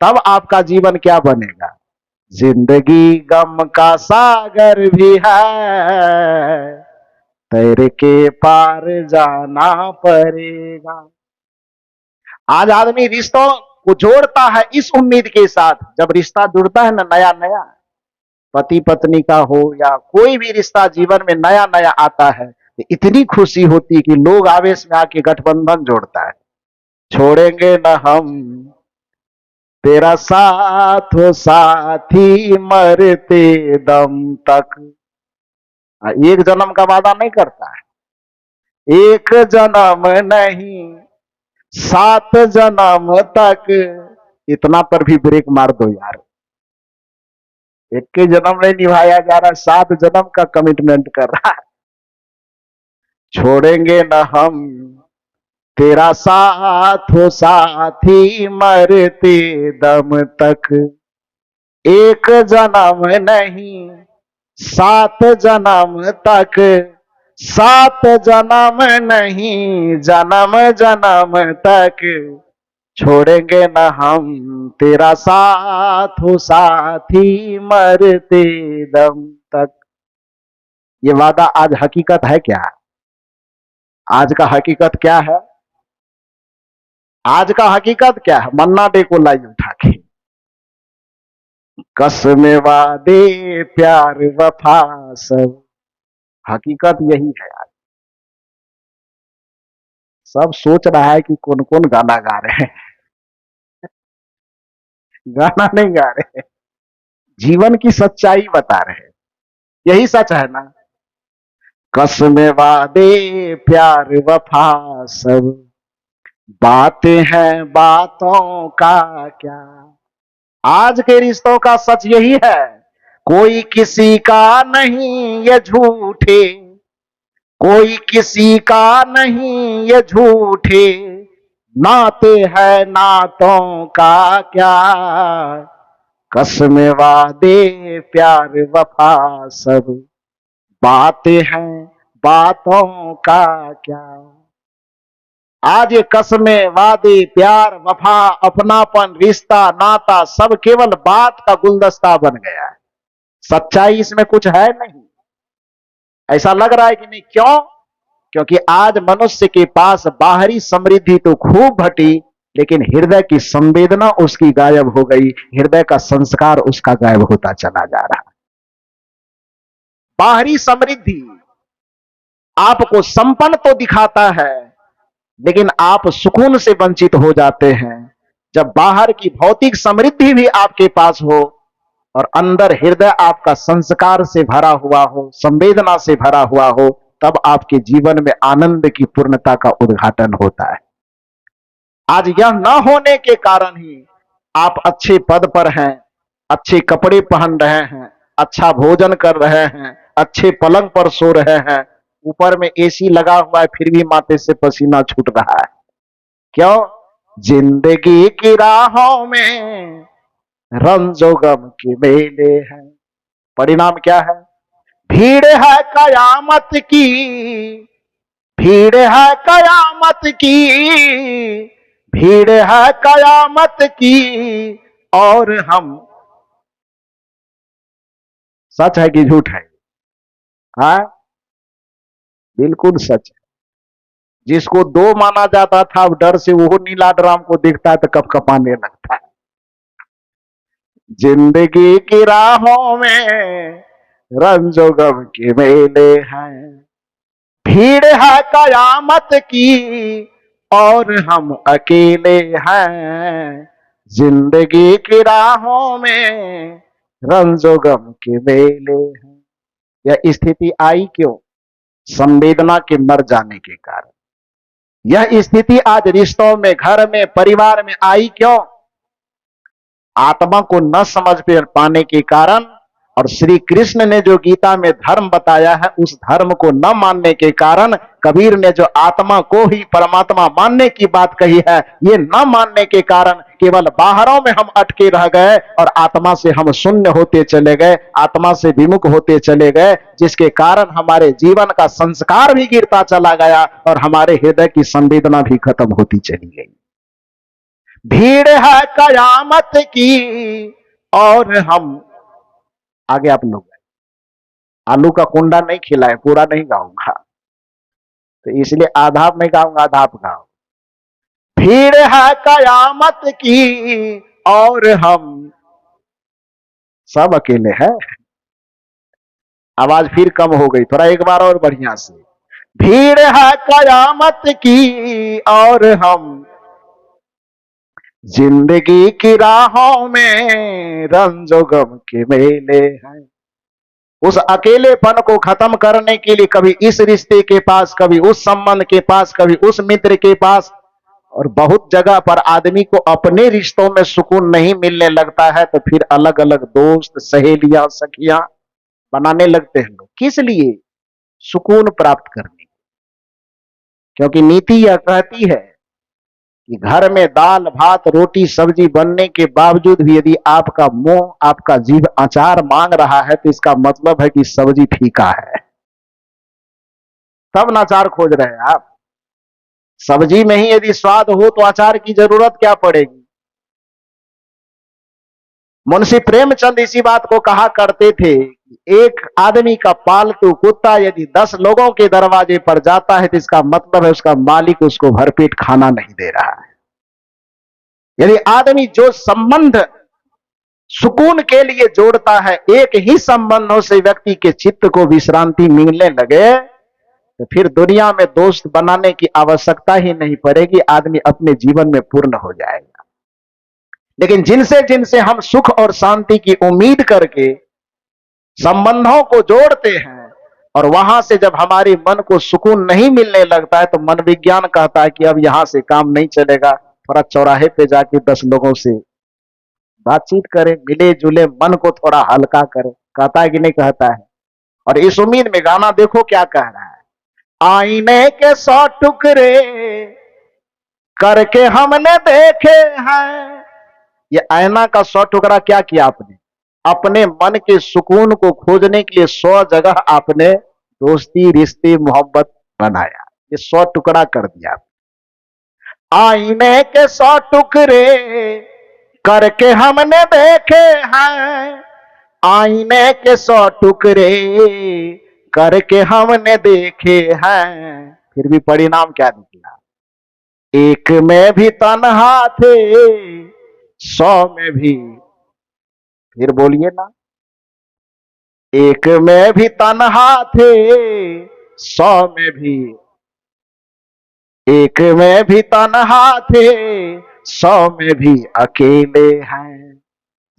तब आपका जीवन क्या बनेगा? जिंदगी गम का सागर भी है, तैर के पार जाना पड़ेगा। आज आदमी रिश्तों को जोड़ता है इस उम्मीद के साथ, जब रिश्ता जुड़ता है ना नया नया, पति पत्नी का हो या कोई भी रिश्ता जीवन में नया नया आता है, तो इतनी खुशी होती है कि लोग आवेश में आके गठबंधन जोड़ता है। छोड़ेंगे न हम तेरा साथ हो साथी, मरते दम तक। एक जन्म का वादा नहीं करता है, एक जन्म नहीं 7 जन्म तक। इतना पर भी ब्रेक मार दो यार। एक के जन्म नहीं निभाया जा रहा, 7 जन्म का कमिटमेंट कर रहा है। छोड़ेंगे न हम तेरा साथ हो साथी, मरते दम तक। एक जन्म नहीं 7 जन्म तक, 7 जन्म नहीं जन्म जन्म तक। छोड़ेंगे न हम तेरा साथ हो साथी, मरते दम तक। ये वादा आज हकीकत है क्या? आज का हकीकत क्या है? आज का हकीकत क्या है? मन्ना डे को लाई उठा के, कसम वादे प्यार वफा सब। हकीकत यही है आज। सब सोच रहा है कि कौन कौन गाना गा रहे हैं। गाना नहीं गा रहे, जीवन की सच्चाई बता रहे हैं। यही सच है ना? कसम वादे प्यार वफा सब, बातें हैं बातों का क्या। आज के रिश्तों का सच यही है, कोई किसी का नहीं ये झूठे, कोई किसी का नहीं ये झूठे, नाते हैं नातों का क्या। कसम वादे प्यार वफा सब, बातें हैं बातों का क्या। आज ये कसमें वादे प्यार वफा अपनापन रिश्ता नाता सब केवल बात का गुलदस्ता बन गया है। सच्चाई इसमें कुछ है नहीं। ऐसा लग रहा है कि नहीं, क्यों? क्योंकि आज मनुष्य के पास बाहरी समृद्धि तो खूब घटी, लेकिन हृदय की संवेदना उसकी गायब हो गई, हृदय का संस्कार उसका गायब होता चला जा रहा है। बाहरी समृद्धि आपको संपन्न तो दिखाता है, लेकिन आप सुकून से वंचित हो जाते हैं। जब बाहर की भौतिक समृद्धि भी आपके पास हो और अंदर हृदय आपका संस्कार से भरा हुआ हो, संवेदना से भरा हुआ हो, तब आपके जीवन में आनंद की पूर्णता का उद्घाटन होता है। आज यह न होने के कारण ही आप अच्छे पद पर हैं, अच्छे कपड़े पहन रहे हैं, अच्छा भोजन कर रहे हैं, अच्छे पलंग पर सो रहे हैं, ऊपर में एसी लगा हुआ है, फिर भी माथे से पसीना छूट रहा है। क्यों? जिंदगी की राहों में रंजो गम के मेले हैं। परिणाम क्या है? भीड़ है कयामत की, भीड़ है कयामत की, भीड़ है कयामत की, और हम, सच है कि झूठ है? हाँ, बिल्कुल सच है। जिसको दो माना जाता था अब डर से वो नीला ड्राम को देखता है तो कप कपाने लगता है। जिंदगी की राहों में रंजो गम के मेले हैं, भीड़ है कयामत की और हम अकेले हैं। जिंदगी की राहों में रंजो गम के मेले हैं। यह स्थिति आई क्यों? संवेदना के मर जाने के कारण। यह स्थिति आज रिश्तों में, घर में, परिवार में आई क्यों? आत्मा को न समझ पाने के कारण, और श्री कृष्ण ने जो गीता में धर्म बताया है उस धर्म को न मानने के कारण, कबीर ने जो आत्मा को ही परमात्मा मानने की बात कही है, ये न मानने के कारण केवल बाहरों में हम अटके रह गए और आत्मा से हम शून्य होते चले गए, आत्मा से विमुख होते चले गए, जिसके कारण हमारे जीवन का संस्कार भी गिरता चला गया और हमारे हृदय की संवेदना भी खत्म होती चली गई। भीड़ है कयामत की और हम, आगे आप लोग, आलू का कुंडा नहीं खिलाए, पूरा नहीं गाऊंगा, तो इसलिए आधा में गाऊंगा, आधा आप गाओ। भीड़ है कयामत की और हम सब अकेले हैं। आवाज फिर कम हो गई, थोड़ा एक बार और बढ़िया से। भीड़ है कयामत की और हम जिंदगी की राहों में रंजो गम के मेले हैं। उस अकेलेपन को खत्म करने के लिए कभी इस रिश्ते के पास, कभी उस संबंध के पास, कभी उस मित्र के पास, और बहुत जगह पर आदमी को अपने रिश्तों में सुकून नहीं मिलने लगता है तो फिर अलग अलग दोस्त, सहेलियां, सखियां बनाने लगते हैं लोग। किस लिए? सुकून प्राप्त करने। क्योंकि नीति यह कहती है कि घर में दाल, भात, रोटी, सब्जी बनने के बावजूद भी यदि आपका मुंह, आपका जीभ अचार मांग रहा है तो इसका मतलब है कि सब्जी फीका है, तब अचार खोज रहे हैं आप। सब्जी में ही यदि स्वाद हो तो अचार की जरूरत क्या पड़ेगी? मुंशी प्रेमचंद इसी बात को कहा करते थे, एक आदमी का पालतू कुत्ता यदि 10 लोगों के दरवाजे पर जाता है तो इसका मतलब है उसका मालिक उसको भरपेट खाना नहीं दे रहा है। यदि आदमी जो संबंध सुकून के लिए जोड़ता है, एक ही संबंधों से व्यक्ति के चित्त को विश्रांति मिलने लगे तो फिर दुनिया में दोस्त बनाने की आवश्यकता ही नहीं पड़ेगी, आदमी अपने जीवन में पूर्ण हो जाएगा। लेकिन जिनसे जिनसे हम सुख और शांति की उम्मीद करके संबंधों को जोड़ते हैं और वहां से जब हमारे मन को सुकून नहीं मिलने लगता है तो मन विज्ञान कहता है कि अब यहां से काम नहीं चलेगा, थोड़ा चौराहे पे जाके 10 लोगों से बातचीत करें, मिले जुले, मन को थोड़ा हल्का करें। कहता है कि नहीं कहता है? और इस उम्मीद में गाना देखो क्या कह रहा है, आईने के 100 टुकड़े करके हमने देखे हैं। ये आईना का 100 टुकड़ा क्या किया आपने? अपने मन के सुकून को खोजने के लिए 100 जगह आपने दोस्ती, रिश्ते, मोहब्बत बनाया। ये 100 टुकड़ा कर दिया। आईने के 100 टुकड़े करके हमने देखे हैं, आईने के 100 टुकड़े करके हमने देखे हैं, फिर भी परिणाम क्या निकला? एक में भी तन्हा थे, 100 में भी, फिर बोलिए ना, एक में भी तन्हा थे, 100 में भी, एक में भी तन्हा थे, 100 में भी अकेले हैं।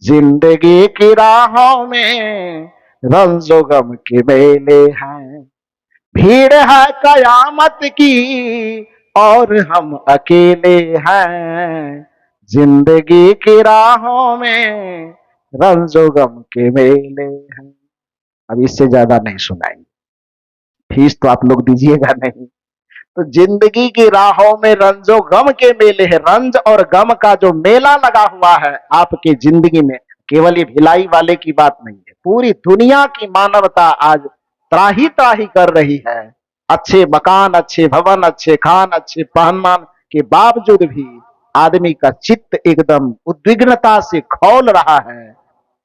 जिंदगी की राहों में रंजो गम के मेले हैं। भीड़ है कयामत की और हम अकेले हैं। जिंदगी की राहों में रंजो गम के मेले हैं। अब इससे ज्यादा नहीं सुनाएंगे, फीस तो आप लोग दीजिएगा नहीं। तो जिंदगी की राहों में रंजो गम के मेले हैं। रंज और गम का जो मेला लगा हुआ है आपकी जिंदगी में, केवल ये भिलाई वाले की बात नहीं है, पूरी दुनिया की मानवता आज त्राही त्राही कर रही है। अच्छे मकान, अच्छे भवन, अच्छे खान, अच्छे पहनमान के बावजूद भी आदमी का चित्त एकदम उद्विग्नता से खौल रहा है,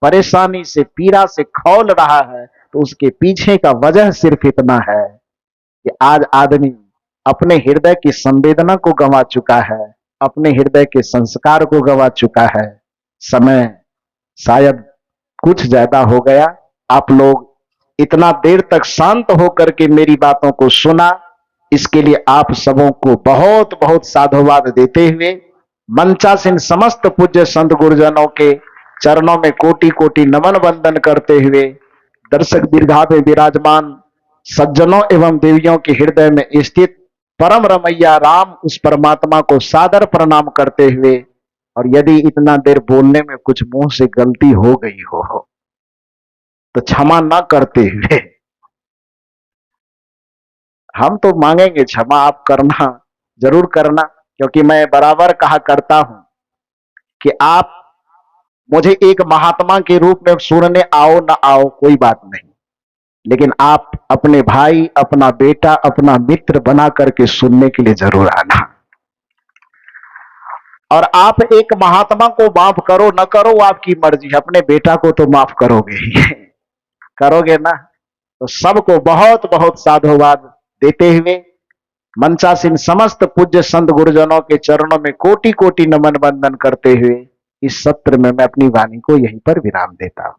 परेशानी से, पीड़ा से खौल रहा है, तो उसके पीछे का वजह सिर्फ इतना है कि आज आदमी अपने हृदय की संवेदना को गंवा चुका है, अपने हृदय के संस्कार को गंवा चुका है। समय शायद कुछ ज्यादा हो गया। आप लोग इतना देर तक शांत होकर के मेरी बातों को सुना, इसके लिए आप सबों को बहुत बहुत साधुवाद देते हुए मंचासीन समस्त पूज्य संत गुरुजनों के चरणों में कोटि कोटि नमन वंदन करते हुए दर्शक दीर्घा में विराजमान सज्जनों एवं देवियों के हृदय में स्थित परम रमैया राम उस परमात्मा को सादर प्रणाम करते हुए, और यदि इतना देर बोलने में कुछ मुंह से गलती हो गई हो तो क्षमा ना करते हुए, हम तो मांगेंगे क्षमा, आप करना, जरूर करना, क्योंकि मैं बराबर कहा करता हूं कि आप मुझे एक महात्मा के रूप में सुनने आओ ना आओ कोई बात नहीं, लेकिन आप अपने भाई, अपना बेटा, अपना मित्र बना करके सुनने के लिए जरूर आना। और आप एक महात्मा को माफ करो न करो वो आपकी मर्जी, अपने बेटा को तो माफ करोगे ही करोगे ना। तो सबको बहुत बहुत साधुवाद देते हुए मंचासीन समस्त पूज्य संत गुरुजनों के चरणों में कोटि कोटि नमन वंदन करते हुए इस सत्र में मैं अपनी वाणी को यहीं पर विराम देता हूं।